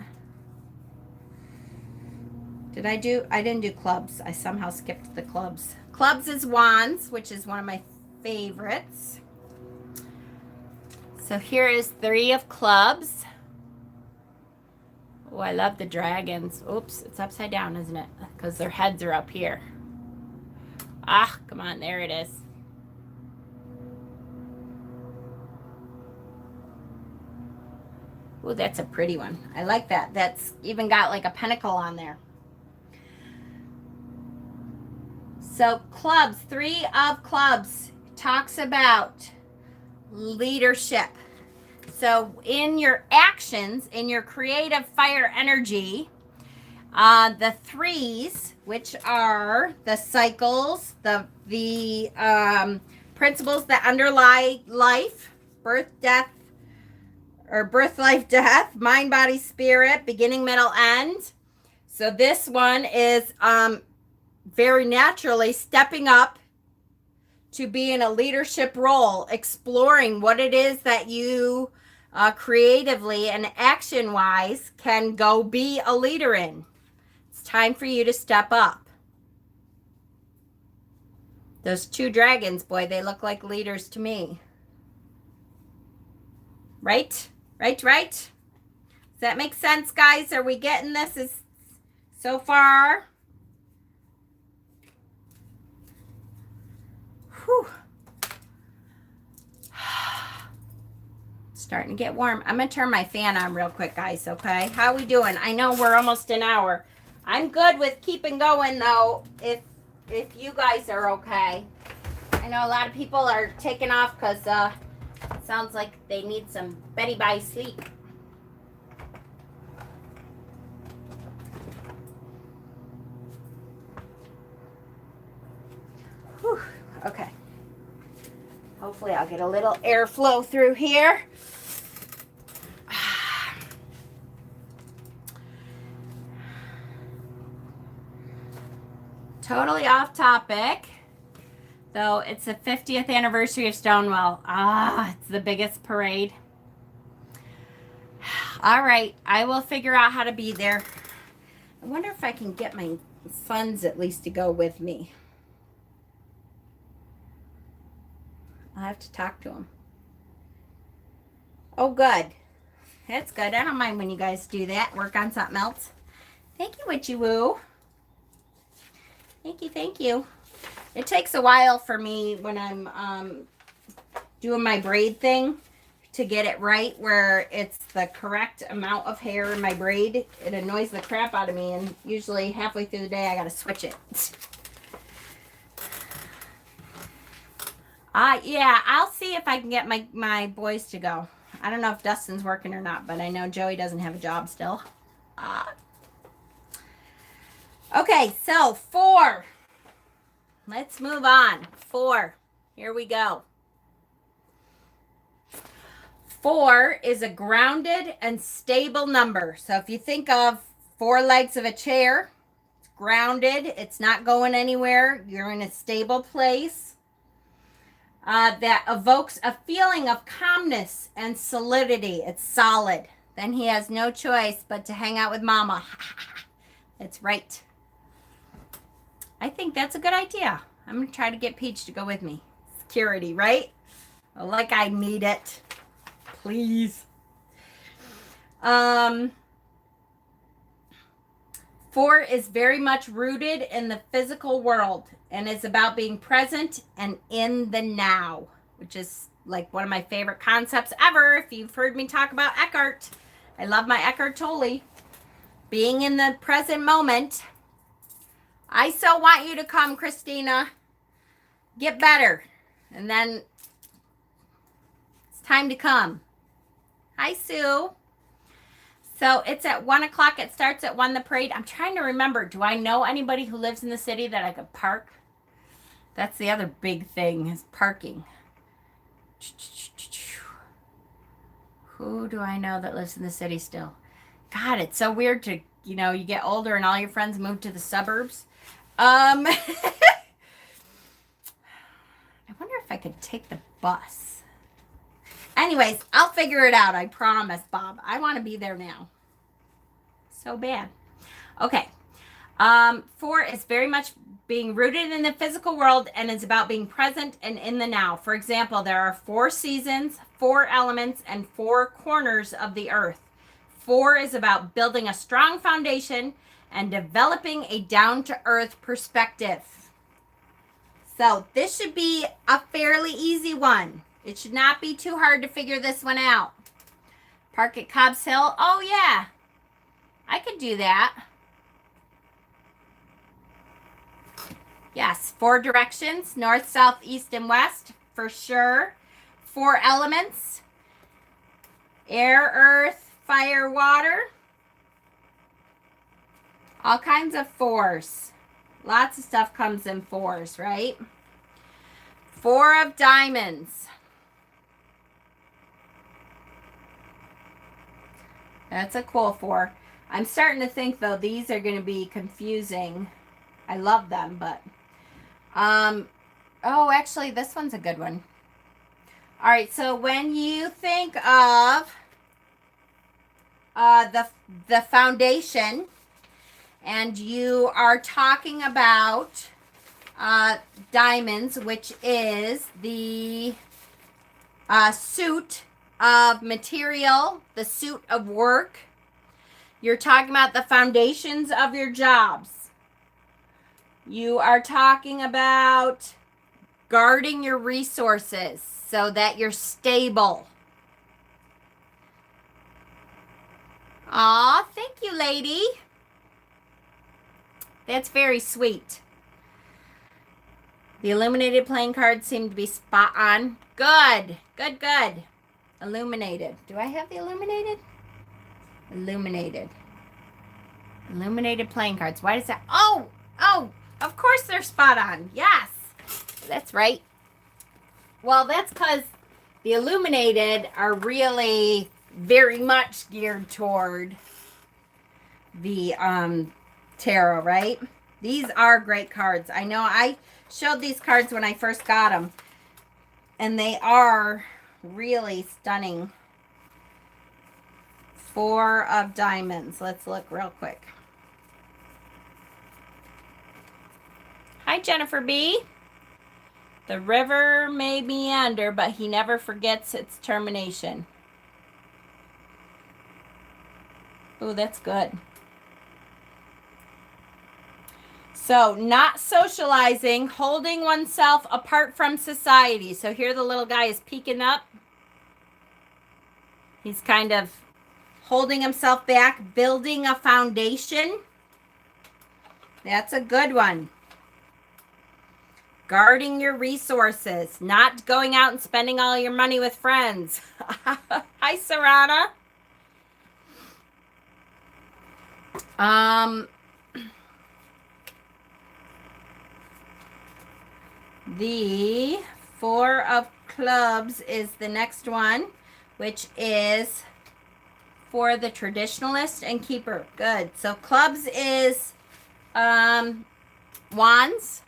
I didn't do clubs. I somehow skipped the clubs. Clubs is wands, which is one of my favorites. So here is 3 of clubs. Oh, I love the dragons. Oops, it's upside down, isn't it? Because their heads are up here. Ah, come on, there it is. Oh, that's a pretty one. I like that. That's even got like a pentacle on there. So clubs, 3 of clubs talks about leadership. So in your actions, in your creative fire energy, the 3s, which are the cycles, the principles that underlie life, birth, death, or birth, life, death, mind, body, spirit, beginning, middle, end. So this one is very naturally stepping up to be in a leadership role, exploring what it is that you creatively and action wise can go be a leader in. It's time for you to step up. Those two dragons, boy, they look like leaders to me. Right? Right? Does that make sense, guys? Are we getting this so far? Whew. Starting to get warm. I'm going to turn my fan on real quick, guys, okay? How we doing? I know we're almost an hour. I'm good with keeping going, though, if you guys are okay. I know a lot of people are taking off because it sounds like they need some Betty Bye sleep. Whew. Okay. Hopefully I'll get a little airflow through here. Totally off topic, though it's the 50th anniversary of Stonewall. It's the biggest parade. All right, I will figure out how to be there. I wonder if I can get my sons at least to go with me. I'll have to talk to them. Oh, good. That's good. I don't mind when you guys do that. Work on something else. Thank you, Witchy Woo. Thank you. It takes a while for me when I'm doing my braid thing to get it right where it's the correct amount of hair in my braid. It annoys the crap out of me, and usually halfway through the day I gotta switch it. Yeah, I'll see if I can get my boys to go. I don't know if Dustin's working or not, but I know Joey doesn't have a job still. Okay, so 4. Let's move on. 4. Here we go. 4 is a grounded and stable number. So if you think of 4 legs of a chair, it's grounded. It's not going anywhere. You're in a stable place. That evokes a feeling of calmness and solidity. It's solid. Then he has no choice but to hang out with Mama. That's right. I think that's a good idea. I'm going to try to get Peach to go with me. Security, right? Well, like I need it. Please. 4 is very much rooted in the physical world and is about being present and in the now, which is like one of my favorite concepts ever. If you've heard me talk about Eckhart, I love my Eckhart Tolle. Being in the present moment. I so want you to come, Christina. Get better. And then it's time to come. Hi, Sue. So it's at 1 o'clock. It starts at 1, the parade. I'm trying to remember. Do I know anybody who lives in the city that I could park? That's the other big thing is parking. Who do I know that lives in the city still? God, it's so weird to, you get older and all your friends move to the suburbs. I wonder if I could take the bus. Anyways, I'll figure it out. I promise, Bob. I want to be there now. So bad. Okay. 4 is very much being rooted in the physical world and is about being present and in the now. For example, there are 4 seasons, 4 elements, and 4 corners of the earth. 4 is about building a strong foundation and developing a down-to-earth perspective. So this should be a fairly easy one. It should not be too hard to figure this one out. Park at Cobb's Hill. Oh, yeah. I could do that. Yes, 4 directions. North, south, east, and west. For sure. 4 elements. Air, earth, fire, water. All kinds of 4s. Lots of stuff comes in 4s, right? 4 of diamonds. That's a cool 4. I'm starting to think, though, these are going to be confusing. I love them, but... oh, actually, this one's a good one. All right, so when you think of the foundation, and you are talking about diamonds, which is the suit of material, the suit of work. You're talking about the foundations of your jobs. You are talking about guarding your resources so that you're stable. Aw, thank you, lady. That's very sweet. The illuminated playing cards seem to be spot on. Good, good, good. Illuminated. Do I have the illuminated? Illuminated. Illuminated playing cards. Why does that? Oh, of course they're spot on. Yes, that's right. Well, that's because the illuminated are really very much geared toward the tarot, right? These are great cards. I know I showed these cards when I first got them, and they are really stunning. 4 of diamonds. Let's look real quick. Hi, Jennifer B. The river may meander, but he never forgets its termination. Oh, that's good. So, not socializing, holding oneself apart from society. So here the little guy is peeking up. He's kind of holding himself back, building a foundation. That's a good one. Guarding your resources, not going out and spending all your money with friends. Hi, Sarana. The 4 of clubs is the next one, which is for the traditionalist and keeper. Good. So clubs is wands.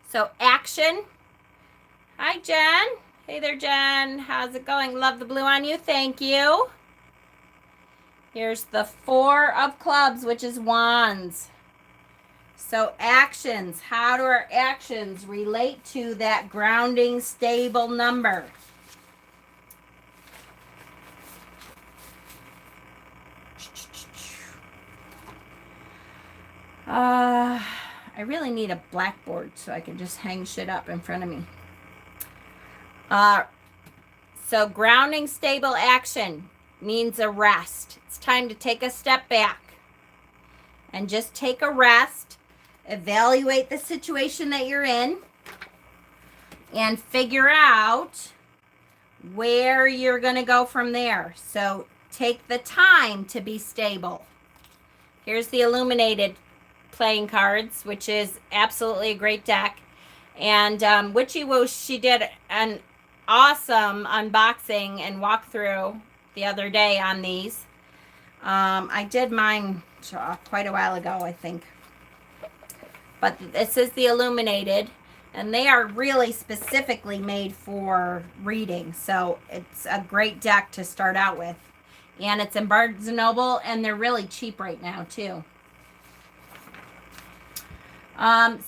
So action. Hi, Jen. Hey there, Jen. How's it going? Love the blue on you. Thank you. Here's the 4 of clubs, which is wands. So actions. How do our actions relate to that grounding, stable number? I really need a blackboard so I can just hang shit up in front of me. So grounding, stable action means a rest. It's time to take a step back and just take a rest, evaluate the situation that you're in, and figure out where you're going to go from there. So take the time to be stable. Here's the illuminated playing cards, which is absolutely a great deck. And Witchy Woosh, she did an awesome unboxing and walkthrough the other day on these. I did mine quite a while ago, I think. But this is the illuminated, and they are really specifically made for reading. So it's a great deck to start out with. And it's in Barnes & Noble, and they're really cheap right now, too.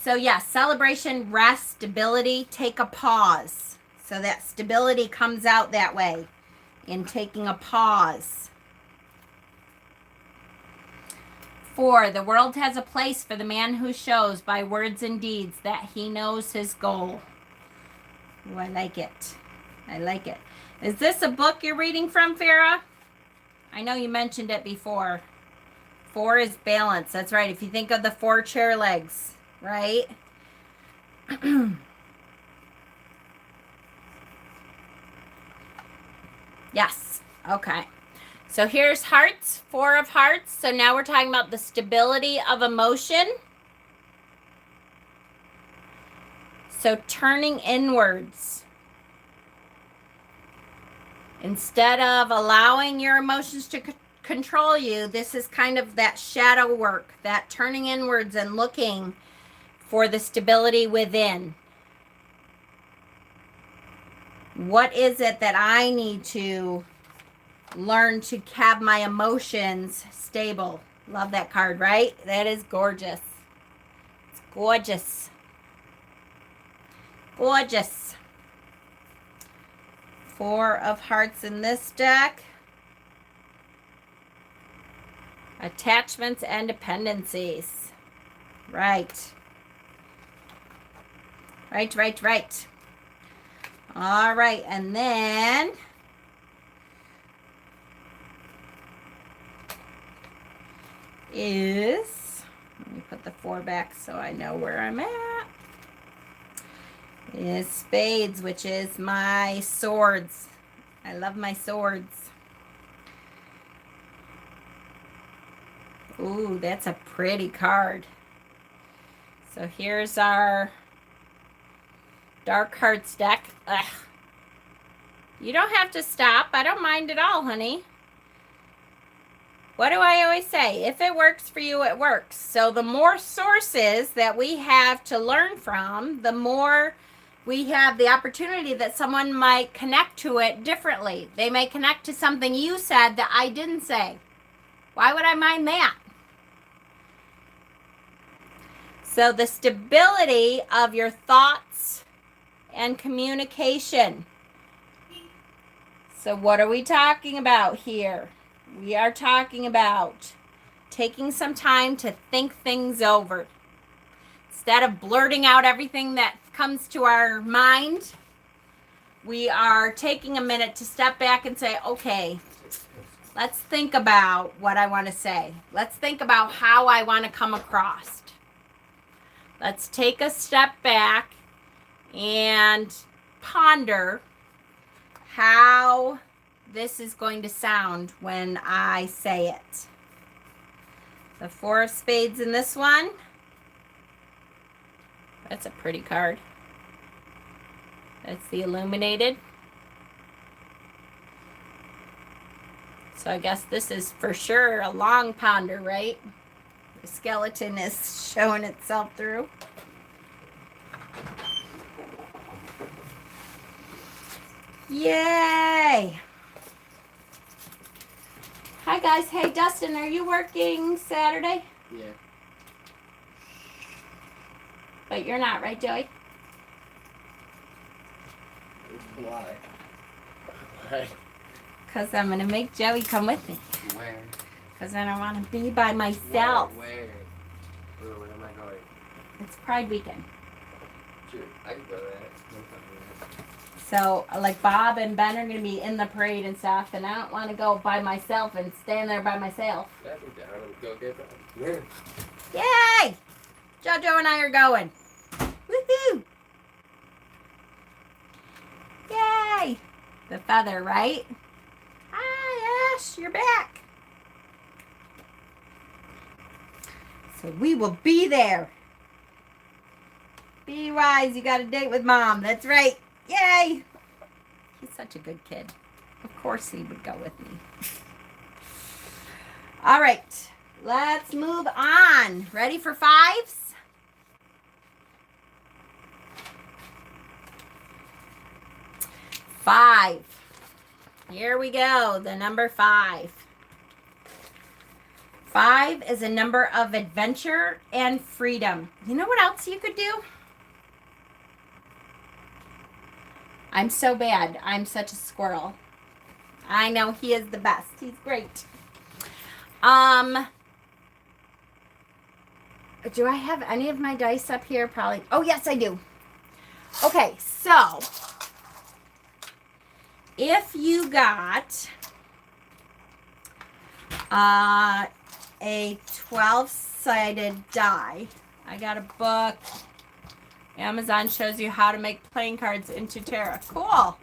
So yeah, celebration, rest, stability, take a pause. So that stability comes out that way in taking a pause. 4, the world has a place for the man who shows by words and deeds that he knows his goal. Ooh, I like it. I like it. Is this a book you're reading from, Farah? I know you mentioned it before. 4 is balance. That's right. If you think of the 4 chair legs, right? Yes. Okay. So here's hearts, 4 of hearts. So now we're talking about the stability of emotion. So turning inwards. Instead of allowing your emotions to control you. This is kind of that shadow work, that turning inwards and looking for the stability within. What is it that I need to learn to have my emotions stable? Love that card, right? That is gorgeous. It's gorgeous. Gorgeous. 4 of Hearts in this deck. Attachments and dependencies. Right. Right. All right, and then is, let me put the 4 back so I know where I'm at, is Spades, which is my swords. I love my swords. Ooh, that's a pretty card. So here's our Dark Hearts deck. Ugh. You don't have to stop. I don't mind at all, honey. What do I always say? If it works for you, it works. So the more sources that we have to learn from, the more we have the opportunity that someone might connect to it differently. They may connect to something you said that I didn't say. Why would I mind that? So the stability of your thoughts and communication. So what are we talking about here? We are talking about taking some time to think things over. Instead of blurting out everything that comes to our mind, we are taking a minute to step back and say, okay, let's think about what I want to say. Let's think about how I want to come across. Let's take a step back and ponder how this is going to sound when I say it. The 4 of Spades in this one. That's a pretty card. That's the Illuminated. So I guess this is for sure a long ponder, right? The skeleton is showing itself through. Yay! Hi guys. Hey Dustin, are you working Saturday? Yeah. But you're not, right, Joey? Why? Why? Because I'm going to make Joey come with me. Where? Because I don't want to be by myself. Where am I going? It's Pride Weekend. Sure, I can go there. So, like, Bob and Ben are going to be in the parade and stuff, and I don't want to go by myself and stand there by myself. I'll be down and go get them. Yay! JoJo and I are going. Woohoo! Yay! The feather, right? Hi, Ash, you're back. So we will be there. Be wise, you got a date with Mom. That's right. Yay! He's such a good kid. Of course he would go with me. All right. Let's move on. Ready for 5s? Five. Here we go. The number 5. 5 is a number of adventure and freedom. You know what else you could do? I'm so bad. I'm such a squirrel. I know he is the best. He's great. Do I have any of my dice up here? Probably. Oh, yes, I do. Okay, so if you got a 12-sided die, I got a book. Amazon shows you how to make playing cards into tarot. Cool.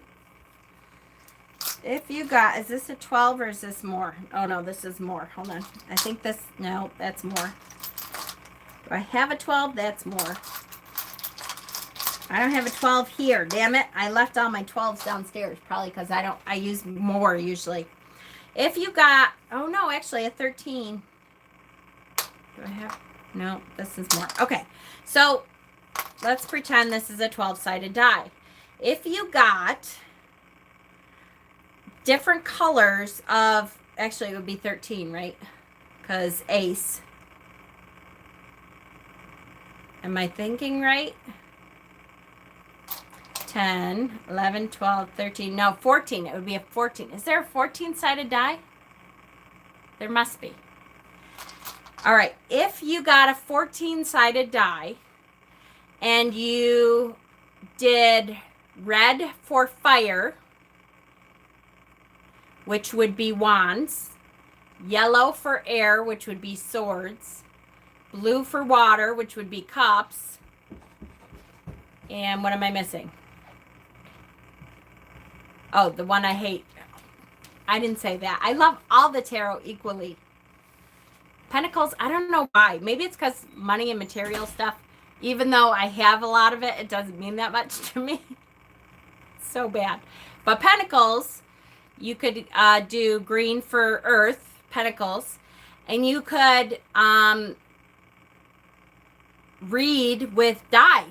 If you got, is this a 12 or is this more? Oh, no, this is more. Hold on. I think this, no, that's more. Do I have a 12? That's more. I don't have a 12 here. Damn it. I left all my 12s downstairs. Probably because I use more usually. If you got, oh no, actually a 13. Do I have, no, this is more. Okay, so let's pretend this is a 12-sided die. If you got different colors of, actually it would be 13, right? Because ace. Am I thinking right? 10, 11, 12, 13, no, 14. It would be a 14. Is there a 14-sided die? There must be. All right, if you got a 14-sided die and you did red for fire, which would be wands, yellow for air, which would be swords, blue for water, which would be cups, and what am I missing? Oh, the one I hate. I didn't say that. I love all the tarot equally. Pentacles, I don't know why. Maybe it's because money and material stuff. Even though I have a lot of it, it doesn't mean that much to me. So bad. But Pentacles, you could do green for earth, Pentacles. And you could read with die.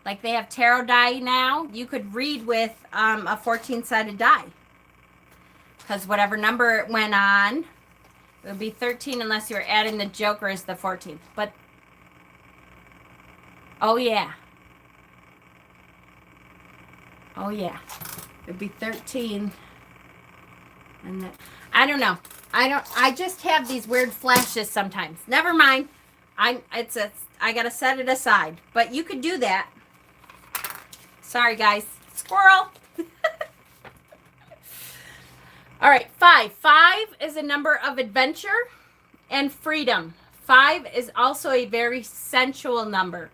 Like they have tarot die now. You could read with a 14-sided die. Because whatever number it went on, it would be 13 unless you were adding the joker as the 14th. But, oh yeah. Oh yeah. It would be 13. And then, I don't know. I just have these weird flashes sometimes. Never mind. I gotta set it aside. But you could do that. Sorry guys. Squirrel. All right, 5. 5 is a number of adventure and freedom. 5 is also a very sensual number.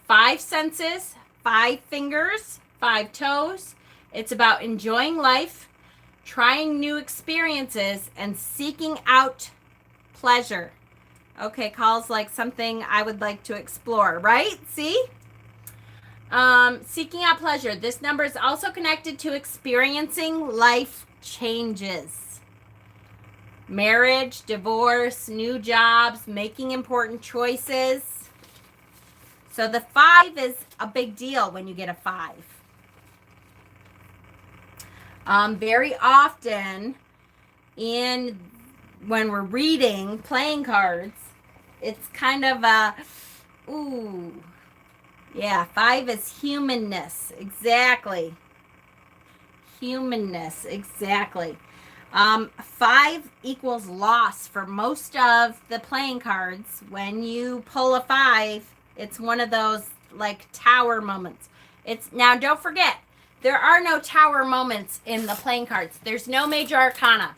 5 senses, 5 fingers, 5 toes. It's about enjoying life, trying new experiences, and seeking out pleasure. Okay, calls like something I would like to explore, right? See? Seeking out pleasure. This number is also connected to experiencing life changes. Marriage, divorce, new jobs, making important choices. So the 5 is a big deal when you get a 5. Very often when we're reading playing cards, it's kind of a, ooh, yeah, 5 is humanness. Exactly. Humanness, exactly. 5 equals loss for most of the playing cards. When you pull a 5, it's one of those like tower moments. It's now, don't forget, there are no tower moments in the playing cards. There's no major arcana.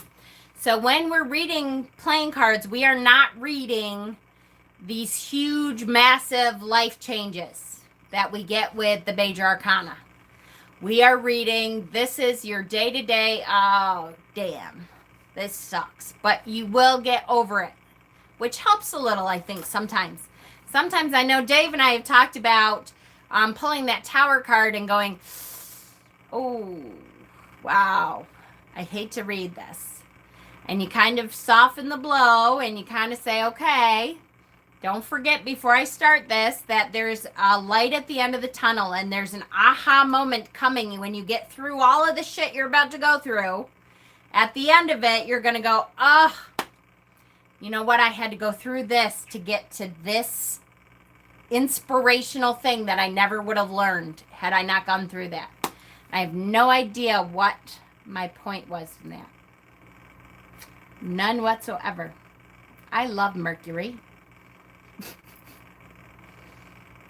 So when we're reading playing cards, we are not reading these huge, massive life changes that we get with the major arcana. We are reading, this is your day-to-day, oh, damn, this sucks. But you will get over it, which helps a little, I think, sometimes. Sometimes I know Dave and I have talked about pulling that tower card and going, oh, wow, I hate to read this. And you kind of soften the blow and you kind of say, okay, don't forget before I start this that there's a light at the end of the tunnel and there's an aha moment coming when you get through all of the shit you're about to go through. At the end of it, you're going to go, oh, you know what? I had to go through this to get to this inspirational thing that I never would have learned had I not gone through that. I have no idea what my point was in that. None whatsoever. I love Mercury.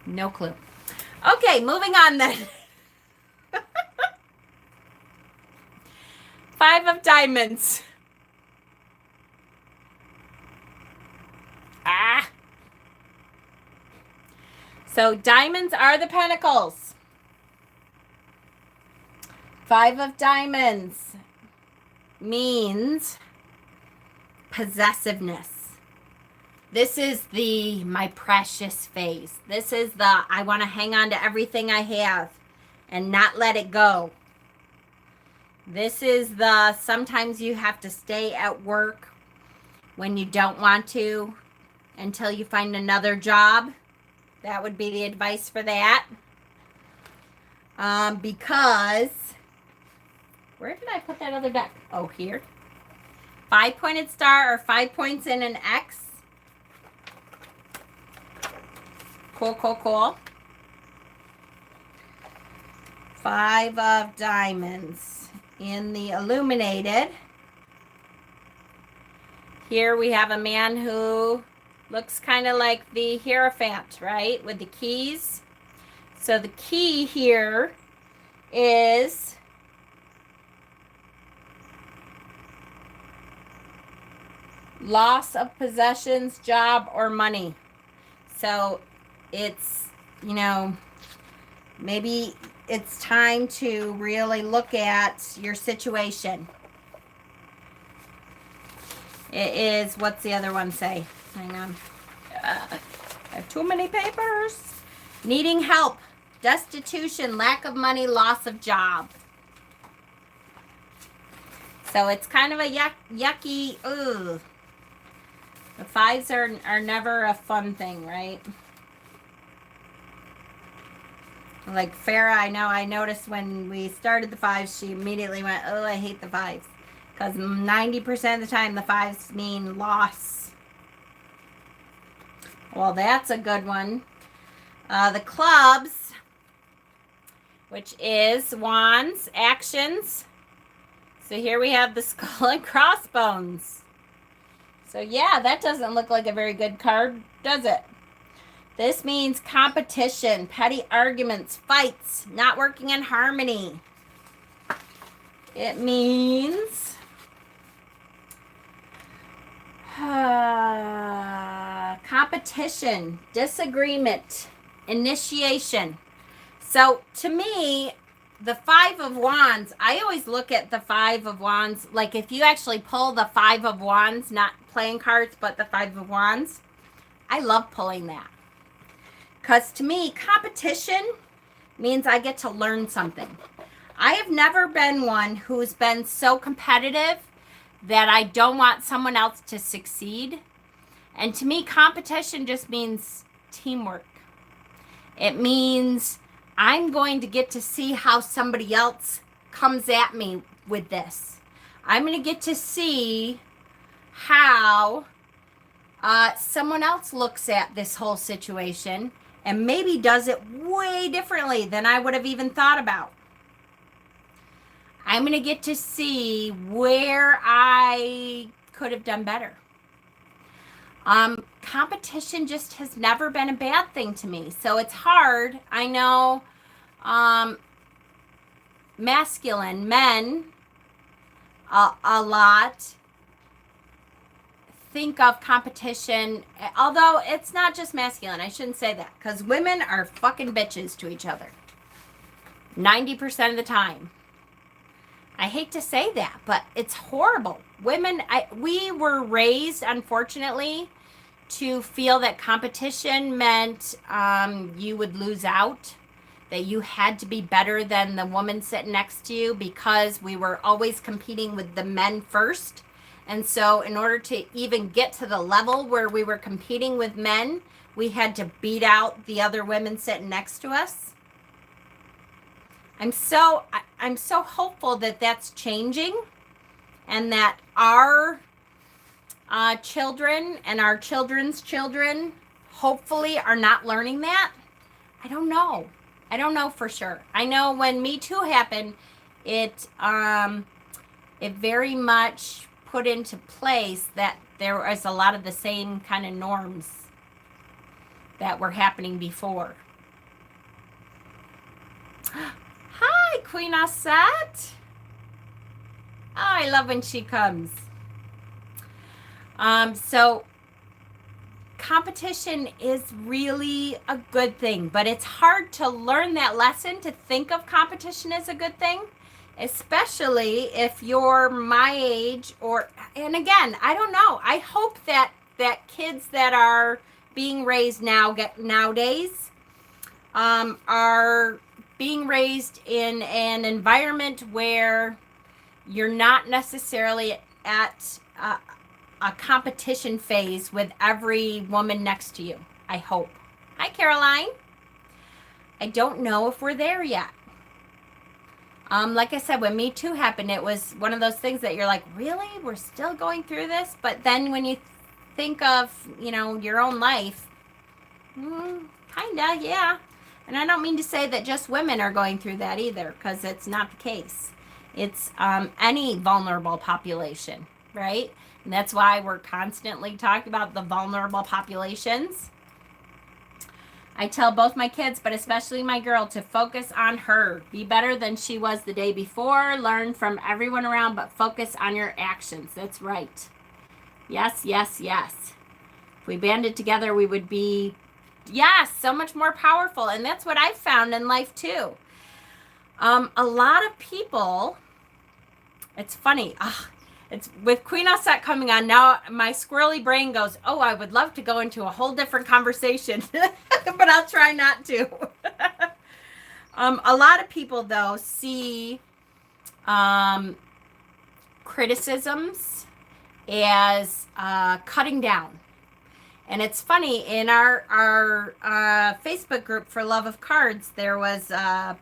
No clue. Okay, moving on then. 5 of diamonds. Ah. So diamonds are the pentacles. 5 of diamonds means possessiveness. This is the my precious phase. This is the I want to hang on to everything I have and not let it go. This is the sometimes you have to stay at work when you don't want to until you find another job. That would be the advice for that. Because, where did I put that other deck? Oh, here. 5-pointed star or 5 points in an X. Cool, cool, cool. 5 of diamonds in the illuminated. Here we have a man who looks kind of like the Hierophant, right? With the keys. So the key here is loss of possessions, job, or money. So it's, you know, maybe it's time to really look at your situation. It is, what's the other one say? Hang on. I have too many papers. Needing help, destitution, lack of money, loss of job. So it's kind of a yucky, ugh. The 5s are never a fun thing, right? Like Farah, I noticed when we started the 5s, she immediately went, oh, I hate the 5s. Because 90% of the time, the 5s mean loss. Well, that's a good one. The clubs, which is wands, actions. So here we have the skull and crossbones. So yeah, that doesn't look like a very good card, does it? This means competition, petty arguments, fights, not working in harmony. It means competition, disagreement, initiation. So to me, the 5 of wands, I always look at the 5 of wands, like if you actually pull the 5 of wands, not playing cards, but the 5 of wands, I love pulling that. Because to me, competition means I get to learn something. I have never been one who's been so competitive that I don't want someone else to succeed. And to me, competition just means teamwork. It means I'm going to get to see how somebody else comes at me with this. I'm going to get to see how someone else looks at this whole situation and maybe does it way differently than I would have even thought about. I'm going to get to see where I could have done better. Competition just has never been a bad thing to me. So it's hard. I know masculine men a lot think of competition, although it's not just masculine. I shouldn't say that, because women are fucking bitches to each other 90% of the time. I hate to say that, but it's horrible. Women, we were raised, unfortunately, to feel that competition meant you would lose out, that you had to be better than the woman sitting next to you, because we were always competing with the men first. And so in order to even get to the level where we were competing with men, we had to beat out the other women sitting next to us. I'm so hopeful that that's changing, and that our children and our children's children hopefully are not learning that. I don't know for sure. I know when Me Too happened, it very much put into place that there was a lot of the same kind of norms that were happening before. Hi, Queen Asset. Oh, I love when she comes. So competition is really a good thing, but it's hard to learn that lesson, to think of competition as a good thing, especially if you're my age, and again, I don't know. I hope that kids that are being raised nowadays are being raised in an environment where you're not necessarily at a competition phase with every woman next to you. I hope. Hi, Caroline. I don't know if we're there yet. Like I said, when Me Too happened, it was one of those things that you're like, really? We're still going through this? But then when you think of, your own life, kinda, yeah. And I don't mean to say that just women are going through that either, because it's not the case. It's any vulnerable population, right? And that's why we're constantly talking about the vulnerable populations. I tell both my kids, but especially my girl, to focus on her. Be better than she was the day before. Learn from everyone around, but focus on your actions. That's right. Yes, yes, yes. If we banded together, we would be, yes, so much more powerful. And that's what I've found in life too. A lot of people, it's funny. It's with Queen Osset coming on now, my squirrely brain goes, oh, I would love to go into a whole different conversation, but I'll try not to. A lot of people, though, see criticisms as cutting down. And it's funny, in our Facebook group for Love of Cards, there was a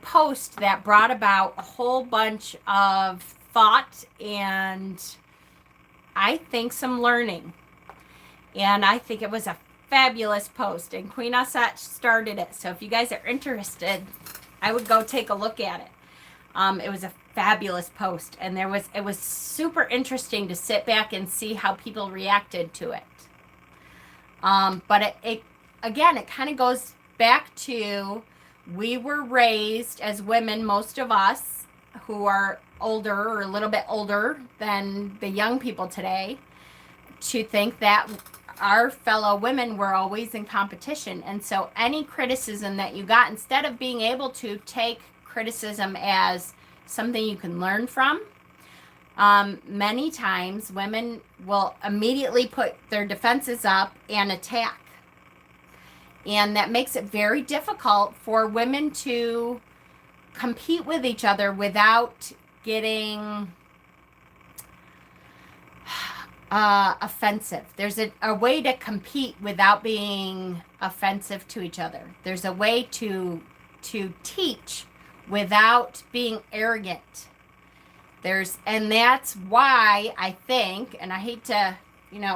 post that brought about a whole bunch of thought and I think some learning. And I think it was a fabulous post. And Queen Osset started it. So if you guys are interested, I would go take a look at it. It was a fabulous post. And it was super interesting to sit back and see how people reacted to it. But it again, it kind of goes back to, we were raised as women, most of us who are older or a little bit older than the young people today, to think that our fellow women were always in competition. And so any criticism that you got, instead of being able to take criticism as something you can learn from, many times women will immediately put their defenses up and attack. And that makes it very difficult for women to compete with each other without getting offensive. There's a way to compete without being offensive to each other. There's a way to teach without being arrogant. And that's why I think, and I hate to,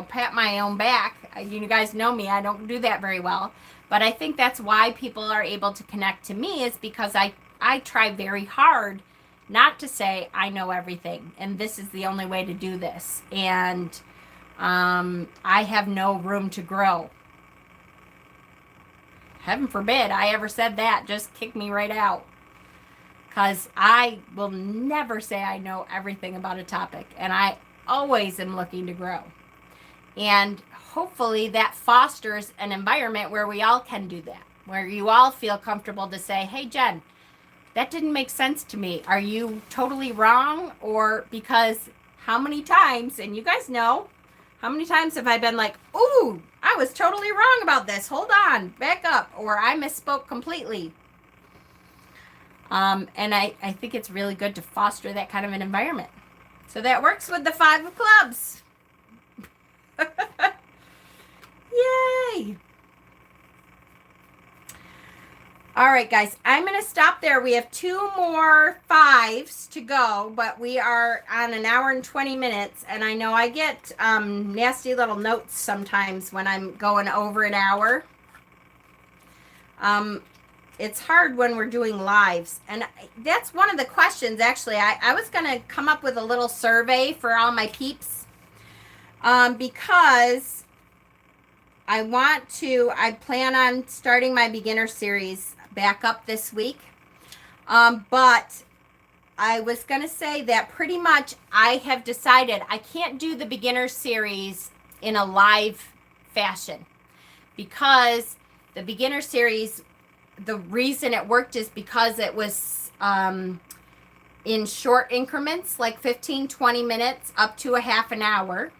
pat my own back. You guys know me, I don't do that very well. But I think that's why people are able to connect to me, is because I try very hard not to say I know everything and this is the only way to do this. And I have no room to grow. Heaven forbid I ever said that. Just kick me right out. Because I will never say I know everything about a topic. And I always am looking to grow. And hopefully that fosters an environment where we all can do that. Where you all feel comfortable to say, hey, Jen, that didn't make sense to me. Are you totally wrong? Or because how many times, and you guys know, how many times have I been like, ooh, I was totally wrong about this. Hold on, back up. Or I misspoke completely. And I think it's really good to foster that kind of an environment. So that works with the 5 of clubs. Yay! All right, guys, I'm going to stop there. We have 2 more 5s to go, but we are on an hour and 20 minutes. And I know I get nasty little notes sometimes when I'm going over an hour. It's hard when we're doing lives. And that's one of the questions, actually. I was going to come up with a little survey for all my peeps. Because I plan on starting my beginner series back up this week. But I was going to say that pretty much I have decided I can't do the beginner series in a live fashion, because the beginner series, the reason it worked is because it was in short increments, like 15, 20 minutes up to a half an hour.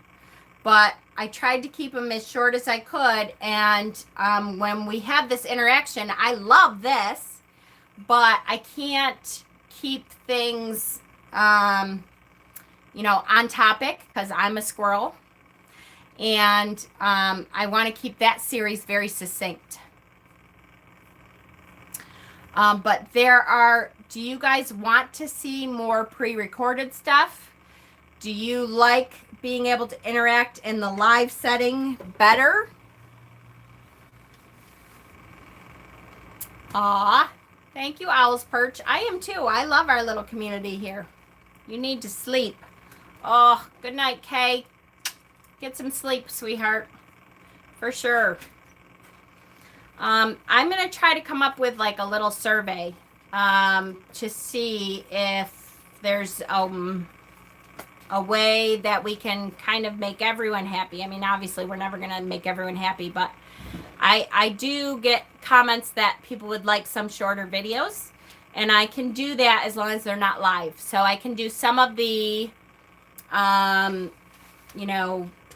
But I tried to keep them as short as I could. And when we have this interaction, I love this, but I can't keep things on topic because I'm a squirrel. And I want to keep that series very succinct. But do you guys want to see more pre-recorded stuff? Do you like being able to interact in the live setting better? Aw, thank you, Owl's Perch. I am too. I love our little community here. You need to sleep. Oh, good night, Kay. Get some sleep, sweetheart. For sure. I'm going to try to come up with like a little survey to see if there's a way that we can kind of make everyone happy. I mean, obviously, we're never going to make everyone happy, but I do get comments that people would like some shorter videos, and I can do that as long as they're not live. So I can do some of the,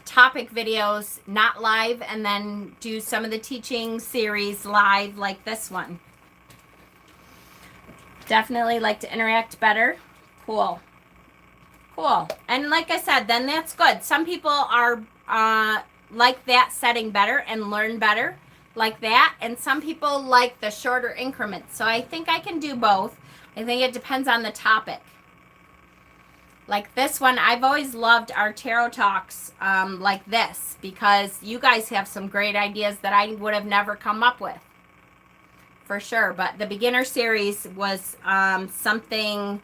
topic videos not live, and then do some of the teaching series live like this one. Definitely like to interact better. Cool. And like I said, then that's good. Some people are like that setting better and learn better like that, and some people like the shorter increments. So I think I can do both. I think it depends on the topic. Like this one, I've always loved our tarot talks like this because you guys have some great ideas that I would have never come up with. For sure. But the beginner series was something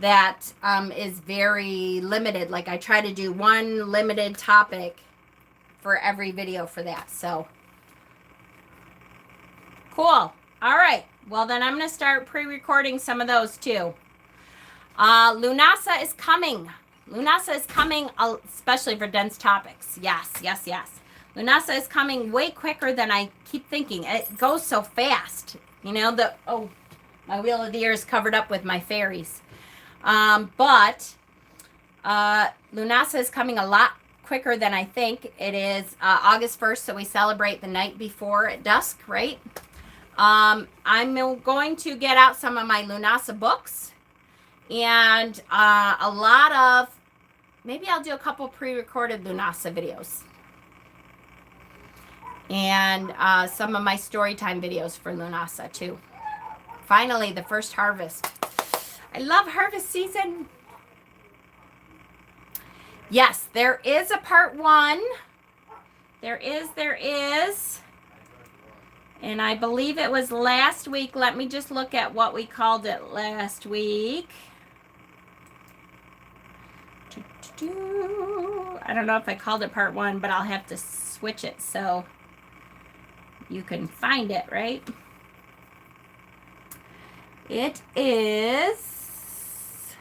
that is very limited. Like I try to do one limited topic for every video for that. So cool. All right. Well, then I'm going to start pre-recording some of those too. Lunasa is coming. Lunasa is coming, especially for dense topics. Yes. Lunasa is coming way quicker than I keep thinking. It goes so fast. My wheel of the year is covered up with my fairies. But Lunasa is coming a lot quicker than I think. It is August 1st, so we celebrate the night before at dusk, right? I'm going to get out some of my Lunasa books. And a lot of, maybe I'll do a couple pre-recorded Lunasa videos. And some of my story time videos for Lunasa too. Finally, the first harvest. I love harvest season. Yes, there is a part 1. There is. And I believe it was last week. Let me just look at what we called it last week. I don't know if I called it part 1, but I'll have to switch it so you can find it, right? It is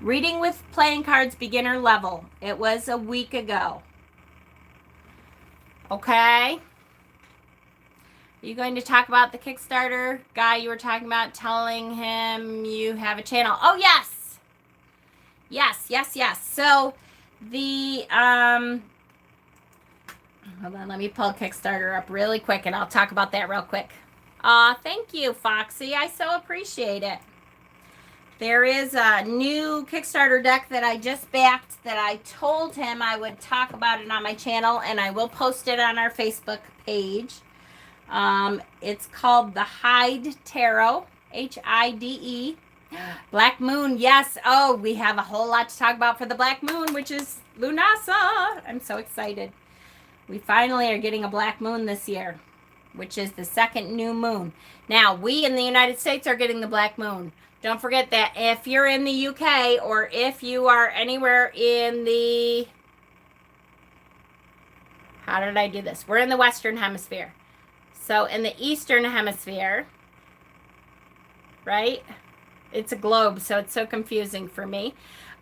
Reading with Playing Cards Beginner Level. It was a week ago. Okay. Are you going to talk about the Kickstarter guy you were talking about, telling him you have a channel? Oh, yes. Yes. So the hold on, let me pull Kickstarter up really quick and I'll talk about that real quick. Thank you, Foxy. I so appreciate it. There is a new Kickstarter deck that I just backed that I told him I would talk about it on my channel, and I will post it on our Facebook page. It's called the Hide Tarot, Hide. Black Moon, yes. Oh, we have a whole lot to talk about for the Black Moon, which is Lunasa. I'm so excited. We finally are getting a Black Moon this year, which is the second new moon. Now, we in the United States are getting the Black Moon. Don't forget that if you're in the UK or if you are anywhere in the... How did I do this? We're in the Western Hemisphere. So in the Eastern Hemisphere, right? It's a globe, so it's so confusing for me.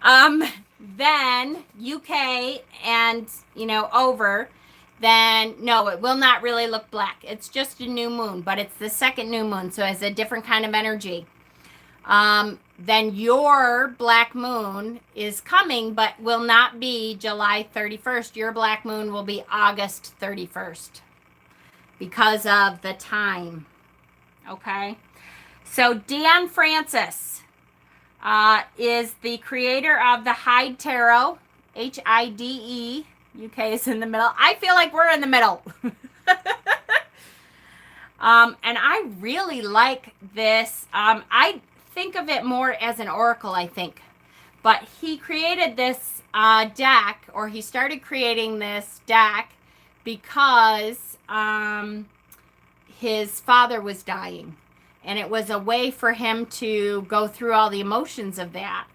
Then UK and, over, then no, it will not really look black. It's just a new moon, but it's the second new moon, so it has a different kind of energy. Then your Black Moon is coming, but will not be July 31st. Your Black Moon will be August 31st because of the time. Okay? So, Dan Francis, is the creator of the Hide Tarot, Hide. UK is in the middle. I feel like we're in the middle. And I really like this. I think of it more as an oracle, I think. But he created this deck, or he started creating this deck because his father was dying. And it was a way for him to go through all the emotions of that.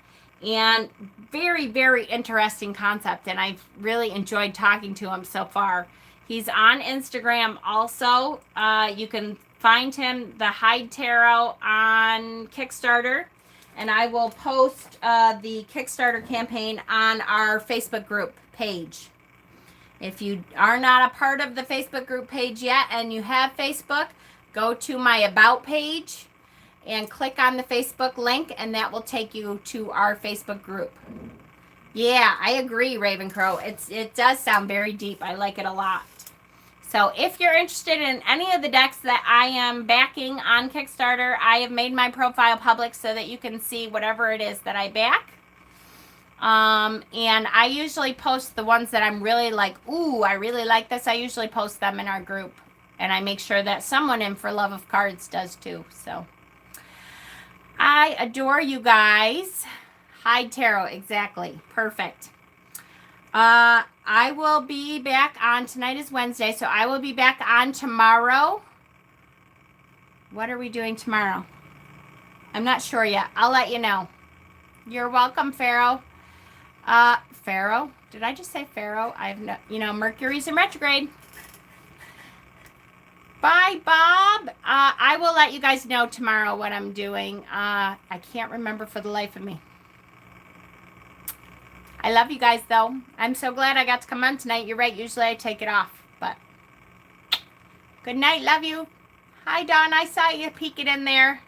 And very, very interesting concept. And I've really enjoyed talking to him so far. He's on Instagram also. You can find him, the Hide Tarot, on Kickstarter. And I will post the Kickstarter campaign on our Facebook group page. If you are not a part of the Facebook group page yet and you have Facebook, go to my About page and click on the Facebook link, and that will take you to our Facebook group. Yeah, I agree, Ravencrow. It does sound very deep. I like it a lot. So if you're interested in any of the decks that I am backing on Kickstarter, I have made my profile public so that you can see whatever it is that I back. And I usually post the ones that I'm really like, ooh, I really like this. I usually post them in our group. And I make sure that someone in For Love of Cards does too. So I adore you guys. Hide Tarot, exactly. Perfect. I will be back on, tonight is Wednesday, so I will be back on tomorrow. What are we doing tomorrow? I'm not sure yet. I'll let you know. You're welcome, Pharaoh. Pharaoh? Did I just say Pharaoh? I have no, Mercury's in retrograde. Bye, Bob. I will let you guys know tomorrow what I'm doing. I can't remember for the life of me. I love you guys, though. I'm so glad I got to come on tonight. You're right. Usually I take it off. But good night. Love you. Hi, Dawn. I saw you peeking in there.